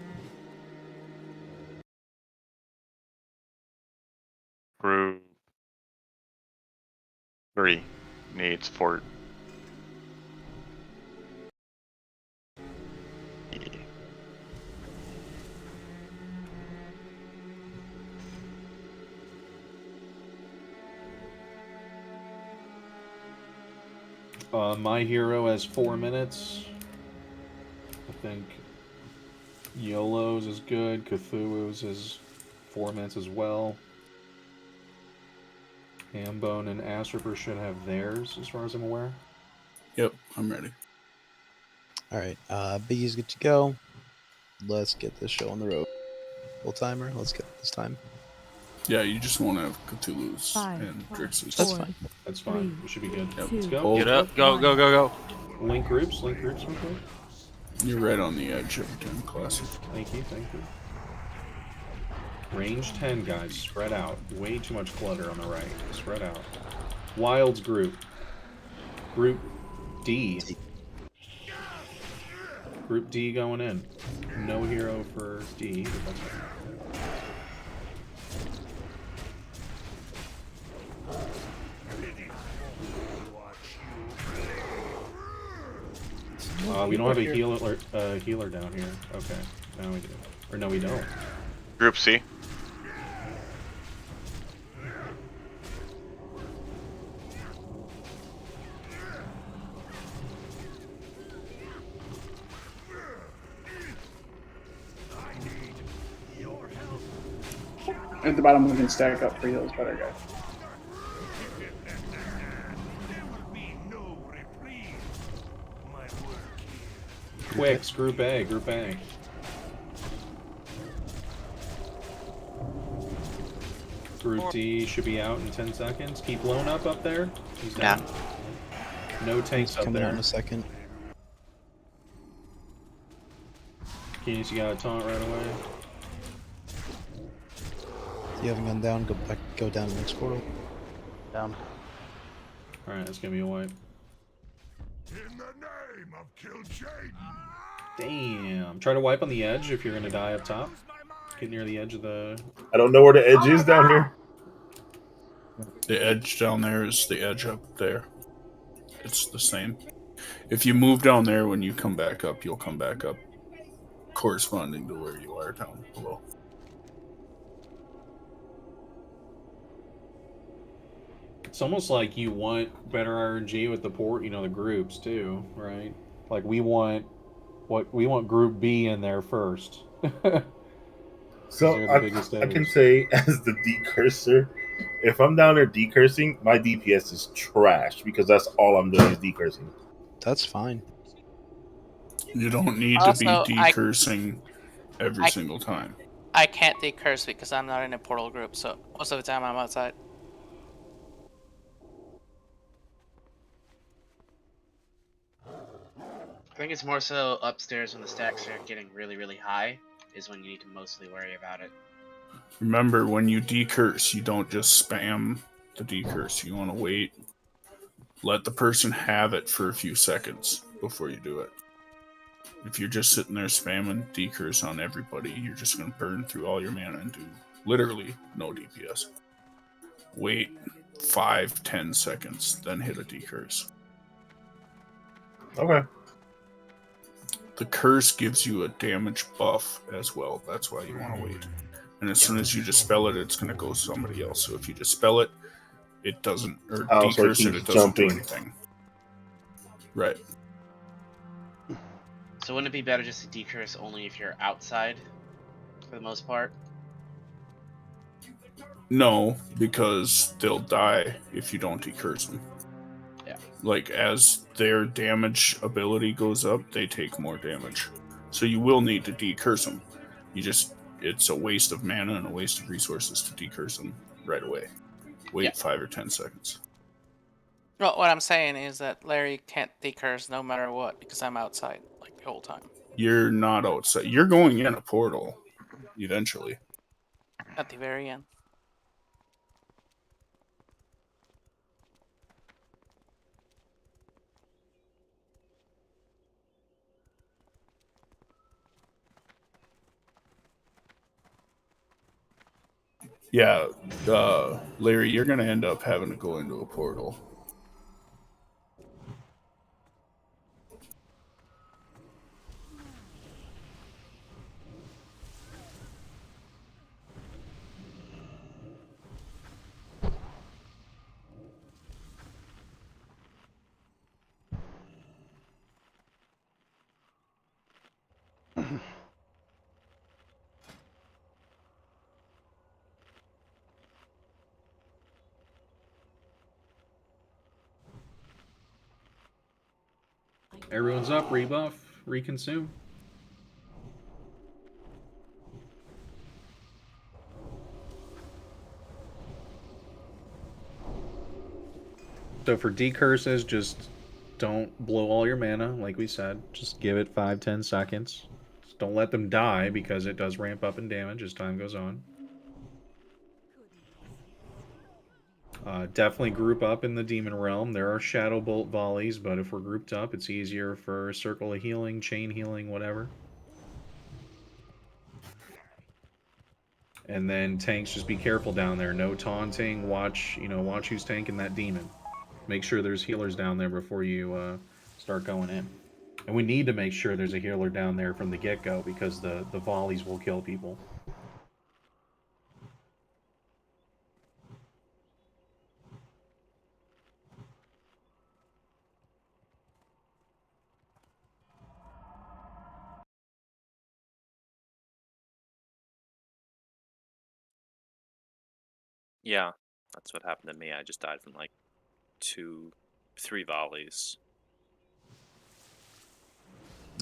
Group 3 needs fort. My hero has 4 minutes. I think YOLO's is good. Cthulhu's is 4 minutes as well. Hambone and Ass Ripper should have theirs, as far as I'm aware. Yep, I'm ready. All right, Biggie's good to go. Let's get this show on the road. Full timer. Let's get this time. Yeah, you just won't have Cthulhu's and Grixis. That's fine. That's fine. We should be good. Yep. Let's go. Get up. Go. Link groups real quick. You're right on the edge every time, classic. Thank you. Range 10, guys. Spread out. Way too much clutter on the right. Spread out. Wilds group. Group D. Group D going in. No hero for D. But that's fine. We don't have a healer down here. Okay, now we do. Or no, we don't. Group C. At the bottom, we can stack up for heals better, guys. Quicks, Group A, Group A. Group D should be out in 10 seconds. Keep Lone up there. He's down. No tanks He's up coming there. out in a second. Keys, you got a taunt right away. If you haven't gone down, go down to the next portal. Down. Alright, that's gonna be a wipe. In the name of Kil'jaeden. Damn. Try to wipe on the edge if you're gonna die up top. Get near the edge of the... I don't know where the edge is down here. The edge down there is the edge up there. It's the same. If you move down there, when you come back up, you'll come back up corresponding to where you are down below. It's almost like you want better RNG with the port, the groups too, right? Like we want Group B in there first. So I can say, as the decurser, if I'm down there decursing, my DPS is trash because that's all I'm doing is decursing. That's fine. You don't need to be decursing every single time. I can't decurse because I'm not in a portal group, so most of the time I'm outside. I think it's more so upstairs when the stacks are getting really, really high is when you need to mostly worry about it. Remember, when you decurse, you don't just spam the decurse. You want to wait. Let the person have it for a few seconds before you do it. If you're just sitting there spamming decurse on everybody, you're just going to burn through all your mana and do literally no DPS. Wait 5-10 seconds, then hit a decurse. Okay. The curse gives you a damage buff as well. That's why you want to wait. And as soon as you dispel it, it's going to go to somebody else. So if you dispel it, it doesn't, or decurse it, it doesn't do anything. Right. So wouldn't it be better just to decurse only if you're outside, for the most part? No, because they'll die if you don't decurse them. Yeah. Like, as their damage ability goes up, they take more damage. So you will need to decurse them. It's a waste of mana and a waste of resources to decurse them right away. Wait 5 or 10 seconds. Well, what I'm saying is that Larry can't decurse no matter what because I'm outside like the whole time. You're not outside. You're going in a portal eventually. At the very end. Yeah, Larry, you're going to end up having to go into a portal. Everyone's up, rebuff, reconsume. So for decurses, just don't blow all your mana, like we said. Just give it 5-10 seconds. Just don't let them die because it does ramp up in damage as time goes on. Definitely group up in the Demon Realm. There are Shadow Bolt volleys, but if we're grouped up, it's easier for Circle of Healing, Chain Healing, whatever. And then tanks, just be careful down there. No taunting. Watch who's tanking that demon. Make sure there's healers down there before you start going in. And we need to make sure there's a healer down there from the get-go because the volleys will kill people. Yeah, that's what happened to me. I just died from like 2-3 volleys.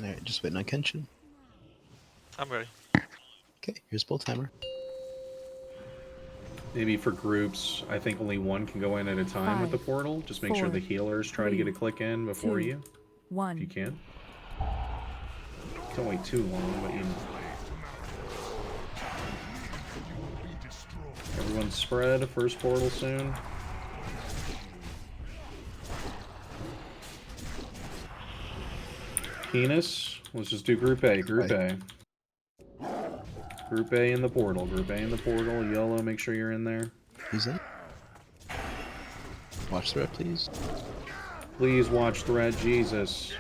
Alright, just waiting on Kenshin. I'm ready. Okay, here's pull timer. Maybe for groups, I think only one can go in at a time with the portal. Just make sure the healers try to get a click in before you. If you can. Don't wait too long, but you know. Everyone spread. First portal soon. Penis. Let's just do Group A. Group A. Group A in the portal. Group A in the portal. Yellow, make sure you're in there. He's in. Watch thread, please. Please watch thread. Jesus.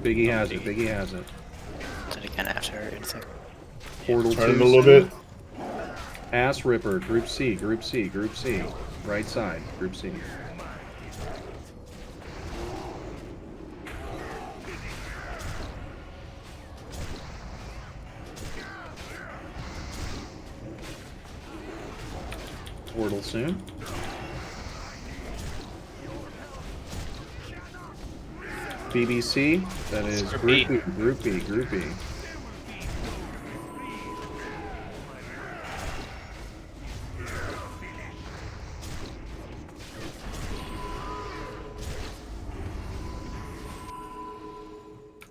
Biggie has it. Biggie has it. Did again after it's Portal 2 Turn him a little bit. Ass Ripper. Group C. Group C. Group C. Right side. Group C. Portal soon. BBC, that is Group B. Group B. Group B.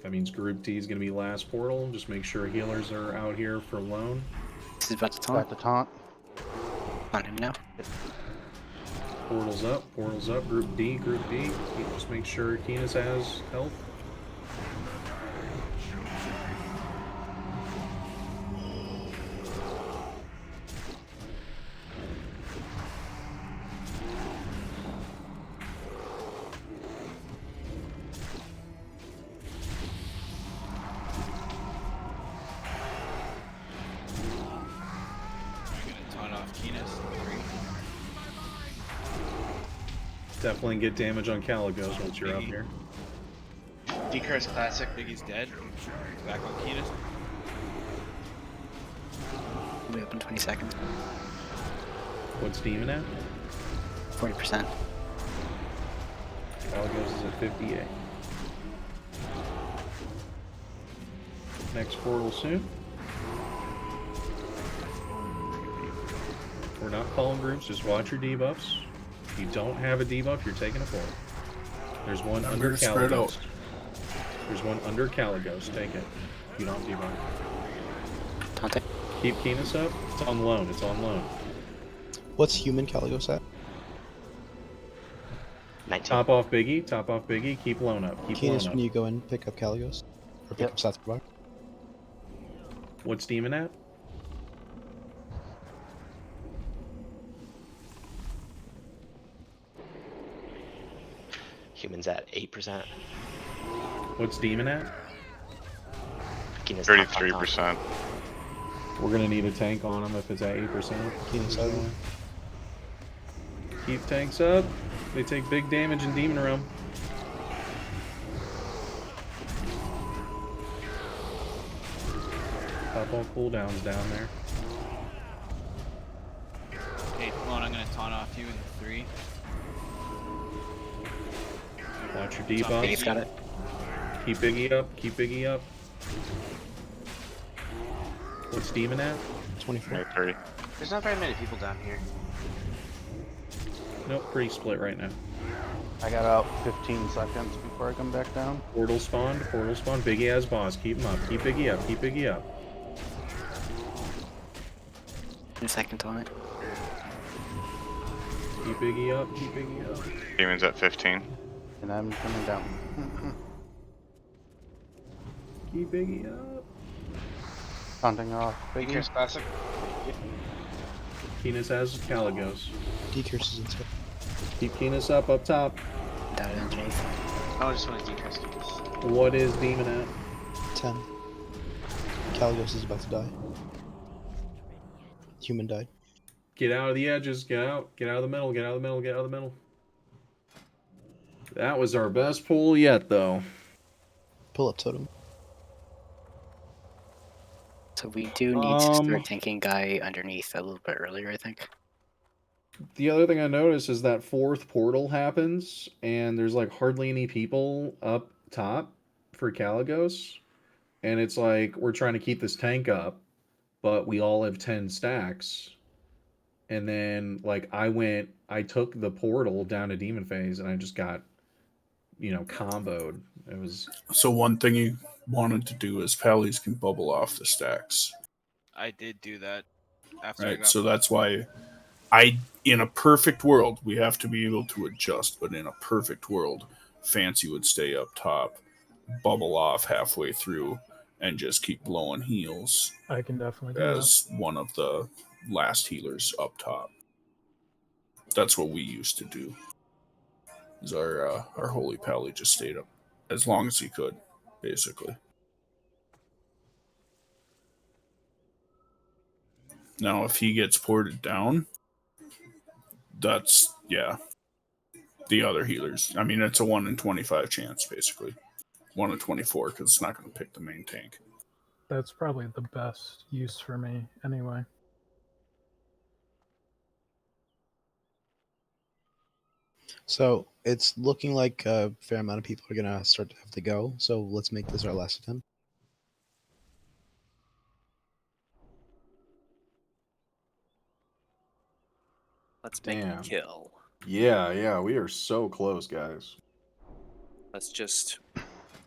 That means Group D is going to be last portal. Just make sure healers are out here for loan. This is about to taunt. About to taunt. On him now. Portals up. Portals up. Group D. Group D. Just make sure Keenis has health. Definitely get damage on Kalecgos once you're up here. Decurse Classic. Biggie's dead. Back on Keenis. We open 20 seconds. What's Demon at? 40%. Kalecgos is at 58. Next portal soon. We're not calling groups, just watch your debuffs. If you don't have a debuff, you're taking a portal. There's one under Kalecgos. There's one under Kalecgos. Take it. You don't debuff. Taunt it. Keep Keenis up. It's on loan. It's on loan. What's human Kalecgos at? 19. Top off Biggie. Top off Biggie. Keep loan up. Keep loan Keenis, up. when you go and pick up Kalecgos? Or pick up South Provider? What's Demon at? Humans at 8%. What's Demon at? 33%. We're gonna need a tank on him if it's at 8%. Keep tanks up. They take big damage in Demon Realm. Pop all cooldowns down there. Okay, come on, I'm gonna taunt off you in 3. Watch your debuff. Biggie's got it. Keep Biggie up. Keep Biggie up. What's Demon at? 24. 30. There's not very many people down here. Nope, pretty split right now. I got out 15 seconds before I come back down. Portal spawned. Portal spawned. Biggie has boss. Keep him up. Keep Biggie up. Keep Biggie up. 10 seconds on it. Keep Biggie up. Keep Biggie up. Demon's at 15. And I'm coming down. Keep Biggie up. Taunting off. Decurse Classic. Keenis has Kalecgos. Decurse is into it. Keep Keenis up top. Died underneath. I just want to decurse Keenis. What is Demon at? 10. Kalecgos is about to die. Human died. Get out of the edges. Get out. Get out of the middle. Get out of the middle. Get out of the middle. That was our best pull yet, though. Pull up totem. So we do need to start tanking guy underneath a little bit earlier, I think. The other thing I noticed is that fourth portal happens, and there's like hardly any people up top. for Kalecgos, and it's like we're trying to keep this tank up, but we all have 10 stacks. And then like I took the portal down to demon phase, and I just got comboed. It was So one thing you wanted to do is Pallies can bubble off the stacks. I did do that after I Right, got. so that's why in a perfect world, we have to be able to adjust, but in a perfect world, Fancy would stay up top, bubble off halfway through, and just keep blowing heals I can definitely do as one of the last healers up top. That's what we used to do. Is our holy pally just stayed up as long as he could, basically. Now, if he gets ported down, that's the other healers. I mean, it's a 1 in 25 chance, basically. 1 in 24 because it's not going to pick the main tank. That's probably the best use for me, anyway. So it's looking like a fair amount of people are gonna start to have to go. So let's make this our last attempt. Let's make a kill. Yeah, we are so close, guys. Let's just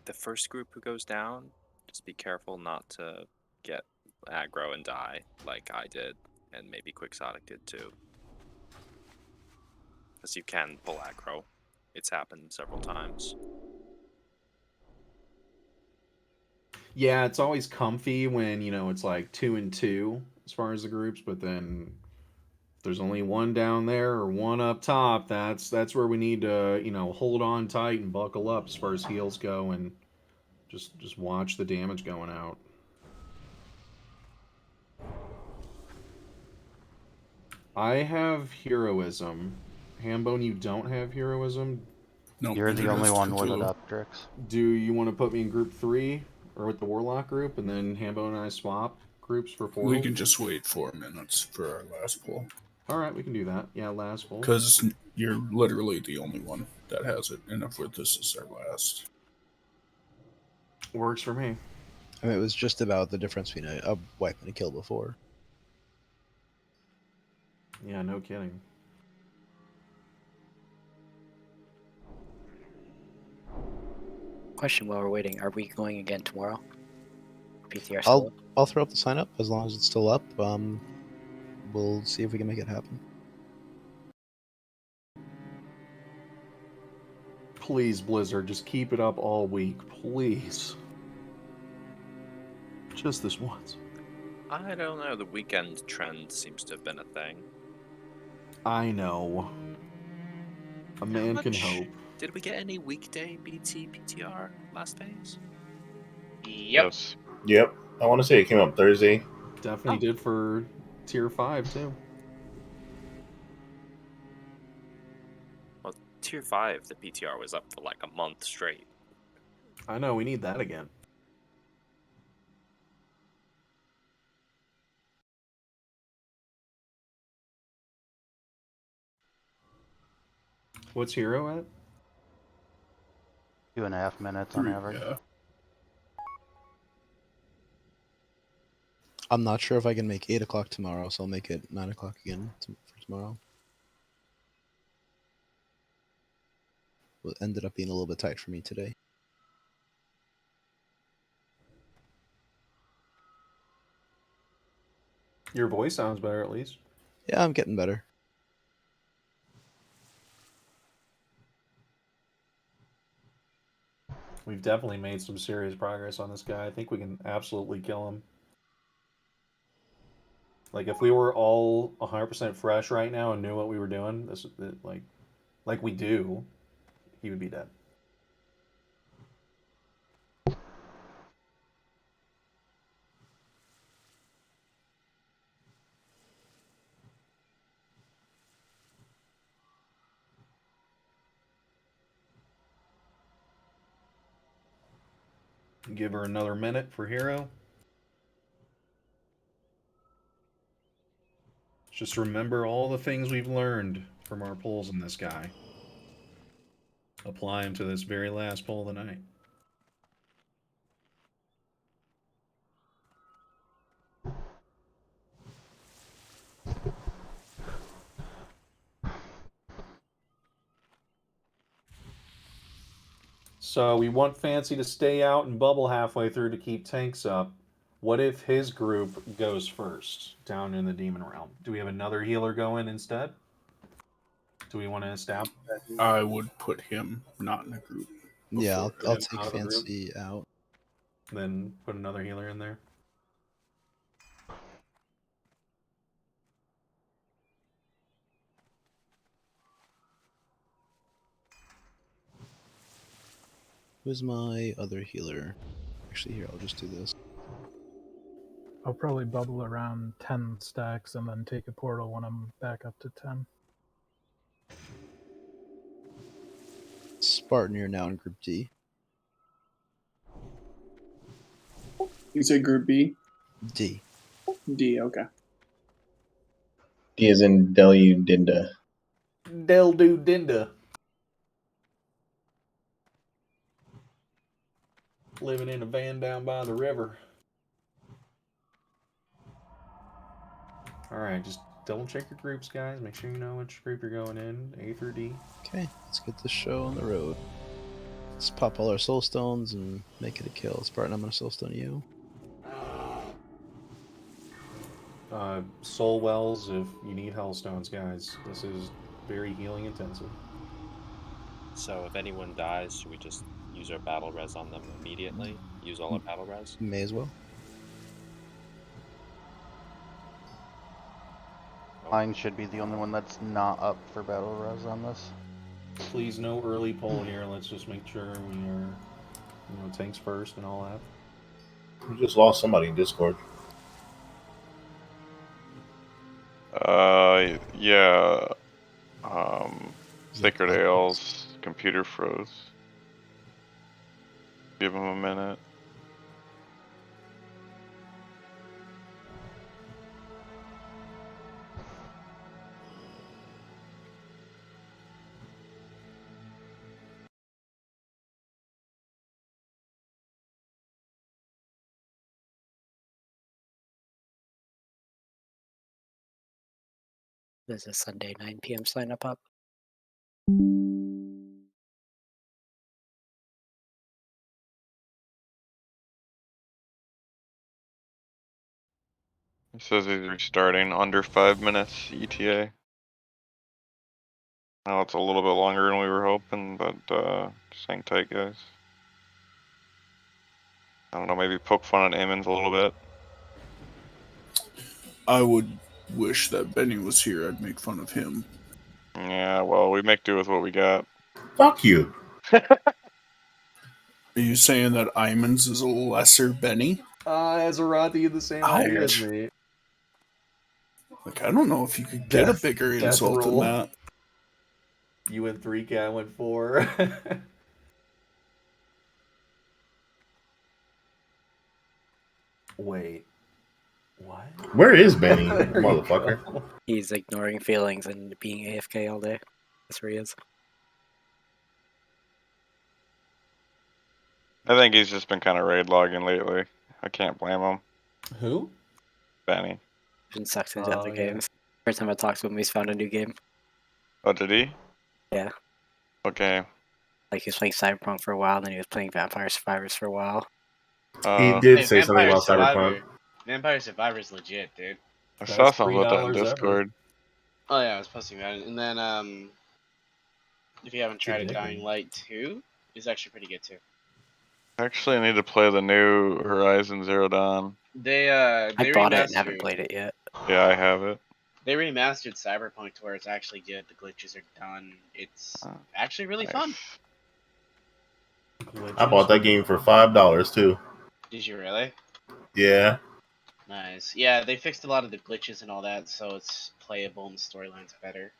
the first group who goes down, just be careful not to get aggro and die like I did, and maybe Quixotic did too. Because you can pull aggro. It's happened several times. Yeah, it's always comfy when, it's like 2 and 2 as far as the groups, but then if there's only one down there or one up top, that's where we need to, hold on tight and buckle up as far as heals go, and just watch the damage going out. I have heroism. Hambone, you don't have heroism? Nope, you're the only one with it up, Drix. Do you want to put me in group 3 or with the Warlock group, and then Hambone and I swap groups for portals? We can just wait 4 minutes for our last pull. Alright, we can do that. Yeah, last pull. Because you're literally the only one that has it, and if this is our last. Works for me. I mean, it was just about the difference between a wipe and a kill before. Yeah, no kidding. Question while we're waiting: are we going again tomorrow? PTR I'll throw up the sign up as long as it's still up. We'll see if we can make it happen. Please, Blizzard, just keep it up all week, please. Just this once. I don't know. The weekend trend seems to have been a thing. I know. A man can hope. Did we get any weekday BT PTR last phase? Yep. Yep. I want to say it came up Thursday. Definitely did for tier 5 too. Well, tier 5, the PTR was up for like a month straight. I know, we need that again. What's hero at? 2.5 minutes on average. Yeah. I'm not sure if I can make 8 o'clock tomorrow, so I'll make it 9 o'clock again for tomorrow. It ended up being a little bit tight for me today. Your voice sounds better, at least. Yeah, I'm getting better. We've definitely made some serious progress on this guy. I think we can absolutely kill him. Like, if we were all 100% fresh right now and knew what we were doing, like we do, he would be dead. Give her another minute for hero. Just remember all the things we've learned from our pulls in this guy. Apply them to this very last pull of the night. So we want Fancy to stay out and bubble halfway through to keep tanks up. What if his group goes first down in the demon realm? Do we have another healer go in instead? Do we want to establish that? I would put him not in a group. Yeah, I'll Him take out of a group? Fancy out. Then put another healer in there. Who's my other healer? Actually, here, I'll just do this. I'll probably bubble around 10 stacks and then take a portal when I'm back up to 10. Spartan, you're now in Group D. You say Group B? D. D, okay. D is in Dinda. Dinda. Living in a van down by the river. Alright, just double check your groups, guys. Make sure you know which group you're going in, A through D. Okay, let's get this show on the road. Let's pop all our soul stones and make it a kill. Spartan, I'm gonna soul stone you. Soul wells if you need hellstones, guys. This is very healing intensive. So if anyone dies, should we just use our battle res on them immediately? Use all our battle res? May as well. Mine should be the only one that's not up for battle res on this. Please, no early poll here. Let's just make sure we are, tanks first and all that. We just lost somebody in Discord. Yeah. Sacred Ale's computer froze. Give him a minute. There's a Sunday 9 p.m. sign up. It says he's restarting under 5 minutes ETA. Now it's a little bit longer than we were hoping, but just hang tight, guys. I don't know, maybe poke fun at Aemons a little bit. I would wish that Benny was here. I'd make fun of him. Yeah, well, we make do with what we got. Fuck you. Are you saying that Aemons is a lesser Benny? Azerati had the same idea as me. Like, I don't know if you could get a bigger insult than that. You went 3K, I went 4. Wait. What? Where is Benny, motherfucker? He's ignoring feelings and being AFK all day. That's where he is. I think he's just been kind of raid logging lately. I can't blame him. Who? Benny. Been sucked into other games. First time I talked to him, he's found a new game. Oh, did he? Yeah. Okay. Like he was playing Cyberpunk for a while, then he was playing Vampire Survivors for a while. He did say something about Cyberpunk. Vampire Survivors legit, dude. I saw something about that in Discord. Oh yeah, I was posting about it. And then if you haven't tried it, Dying Light 2 is actually pretty good too. Actually, I need to play the new Horizon Zero Dawn. They I bought it and haven't played it yet. Yeah, I have it. They remastered Cyberpunk to where it's actually good. The glitches are done. It's actually really fun. I bought that game for $5 too. Did you really? Yeah. Nice. Yeah, they fixed a lot of the glitches and all that, so it's playable and the storyline's better.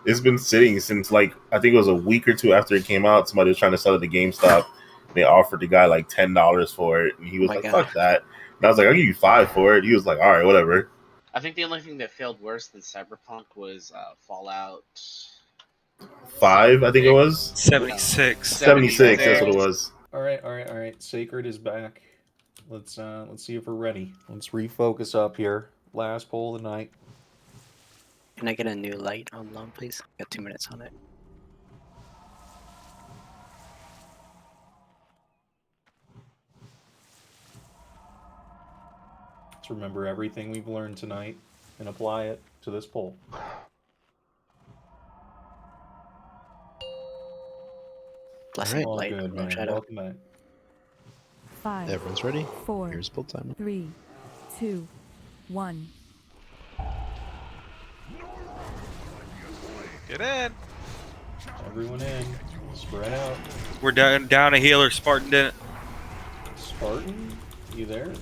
It's been sitting since I think it was a week or two after it came out. Somebody was trying to sell it to GameStop. They offered the guy like $10 for it, and he was like, "Fuck that." And I was like, "I'll give you $5 for it." He was like, "All right, whatever." I think the only thing that failed worse than Cyberpunk was Fallout 5, I think it was. 76. 76. That's what it was. All right. Sacred is back. Let's see if we're ready. Let's refocus up here. Last poll of the night. Can I get a new light on loan, please? Got 2 minutes on it. Let's remember everything we've learned tonight and apply it to this poll. Blessing All light, good, Lone man. Shadow. Welcome back. 5. Everyone's ready? 4. Here's build time. 3, 2, 1. Get in. Everyone in. Spread out. We're down a healer. Spartan didn't. Spartan, you there?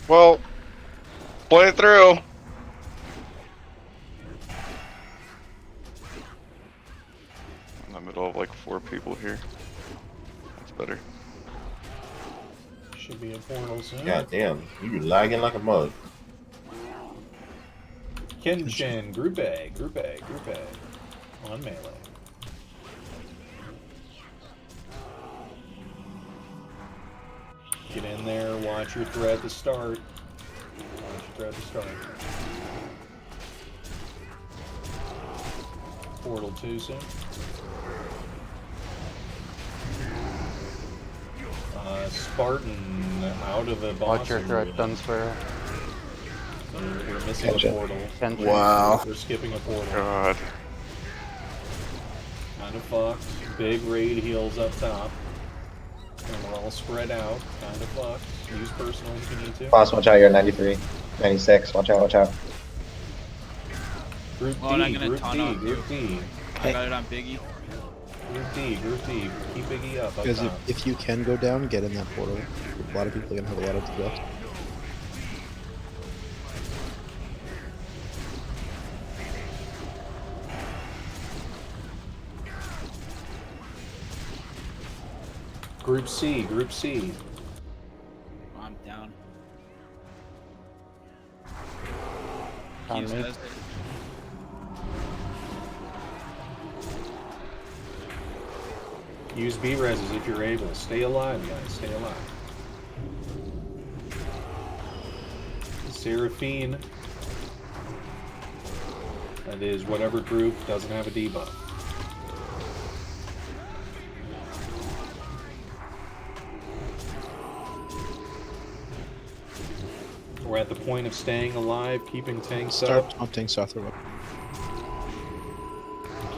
Well, play it through. In the middle of like 4 people here. That's better. Should be a portal soon. God damn, you be lagging like a mug. Kenshin, Group A, Group A, Group A. On melee. Get in there, watch your threat to start. Watch your threat to start. Portal 2 soon. Spartan out of the boss. Watch your threat, Dunsparrow. We're missing a portal. Wow. We're skipping a portal. God. Kind of fucked. Big raid heals up top. And we're all spread out. Kind of fucked. Use personal if you need to. Boss, watch out, you're at 93. 96, watch out, watch out. Group Well, D, I'm gonna Group taunt D, on Group D. I got it on Biggie. Group D, Group D. Keep Biggie up Because top. if you can go down, get in that portal. A lot of people are going to have a lot of debuffs. Group C, Group C. I'm down. On Hughes me. has it. Use B-reses if you're able. Stay alive, guys. Stay alive. Seraphine. That is whatever group doesn't have a debuff. We're at the point of staying alive, keeping tanks up. Start taunting south of it.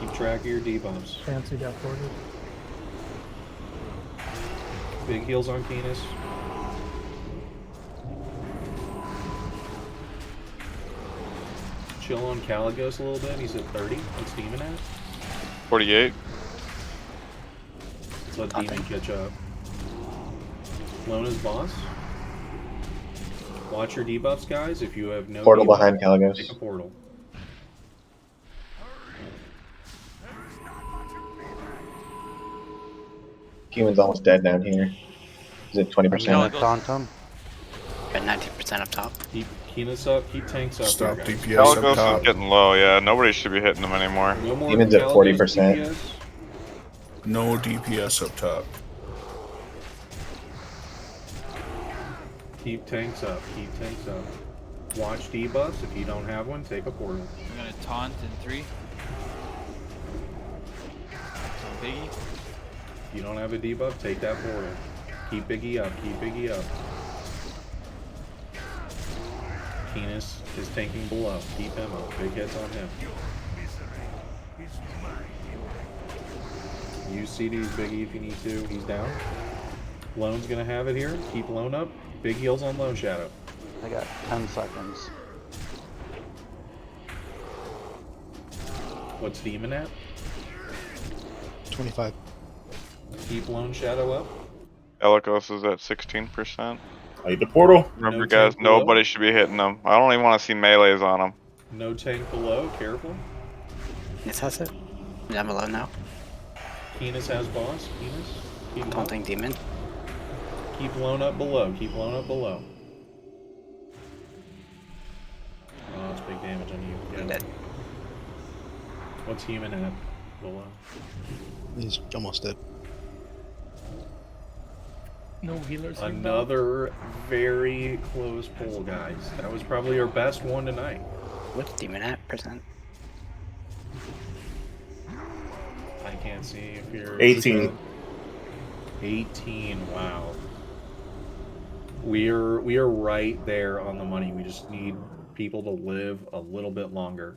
Keep track of your debuffs. Fancy got 40. Big heals on Keenus. Chill on Kalecgos a little bit. He's at 30. What's Demon at? 48. Let's let Demon catch up. Lona's boss. Watch your debuffs, guys. If you have no Portal debuff, behind Kalecgos. take a portal. Human's almost dead down here. Is it 20%? Taunt him. Got 19% up top. Keep Keenus up. Keep tanks up. Stop here, guys. DPS up Kalecgos top. is getting low, yeah. Nobody should be hitting them anymore. No more Demon's at Kalecgos 40%. DPS. No DPS up top. Keep tanks up. Keep tanks up. Watch debuffs. If you don't have one, take a portal. I'm gonna taunt in 3. On Biggie. If you don't have a debuff, take that portal. Keep Biggie up. Keep Biggie up. Keenus is tanking below. Keep him up. Big hits on him. Use CDs, Biggie, if you need to. He's down. Lone's gonna have it here. Keep Lone up. Big heals on Lone Shadow. I got 10 seconds. What's Demon at? 25. Keep Lone Shadow up. Kalecgos is at 16%. I hit the portal. Remember, No guys, tank below. nobody should be hitting them. I don't even want to see melees on them. No tank below. Careful. This has it. I'm alone now. Keenus has boss. Keenus. Keep him up. Taunting demon. Keep Lone up below. Keep Lone up below. Oh, that's big damage on you. Yeah. I'm dead. What's Human at below? He's almost dead. No healers. Another very close pull, guys. That was probably our best one tonight. What's demon at percent? I can't see if you're 18. 18. Wow. We are right there on the money. We just need people to live a little bit longer.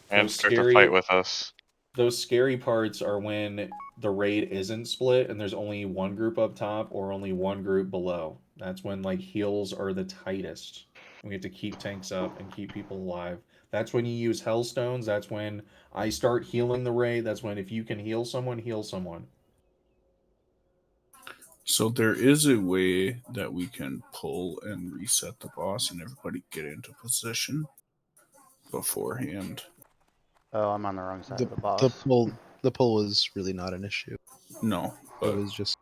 And start to fight with us. Those scary parts are when the raid isn't split and there's only one group up top or only one group below. That's when like heals are the tightest. We have to keep tanks up and keep people alive. That's when you use Hellstones. That's when I start healing the raid. That's when if you can heal someone, heal someone. So there is a way that we can pull and reset the boss and everybody get into position beforehand. Oh, I'm on the wrong side The, of the boss. the pull was really not an issue. No, it was just.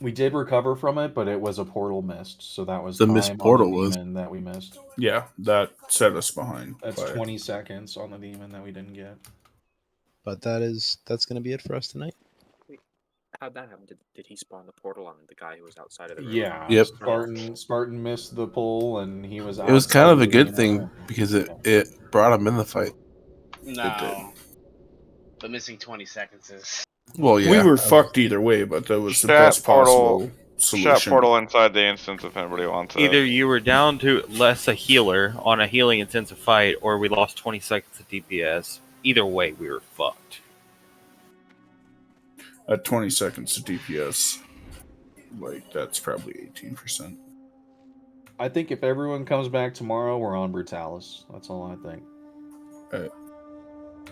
We did recover from it, but it was a portal missed, so that was The time missed on portal the was- demon that we missed. Yeah, that set us behind. That's 20 seconds on the demon that we didn't get. But that's going to be it for us tonight. Wait, how'd that happen? Did he spawn the portal on the guy who was outside of the room? Yeah, Yep. Spartan missed the pull, and he was. It was kind of a good outside thing because it brought him in the fight. No. The missing 20 seconds is. Well, yeah. We were fucked either way, but that was the best possible solution. Chat portal inside the instance if anybody wants it. Either you were down to less a healer on a healing intensive fight, or we lost 20 seconds of DPS. Either way, we were fucked. At 20 seconds to DPS, like that's probably 18%. I think if everyone comes back tomorrow, we're on Brutalis. That's all I think.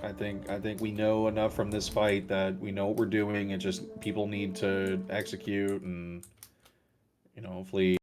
I think we know enough from this fight that we know what we're doing. It just people need to execute and hopefully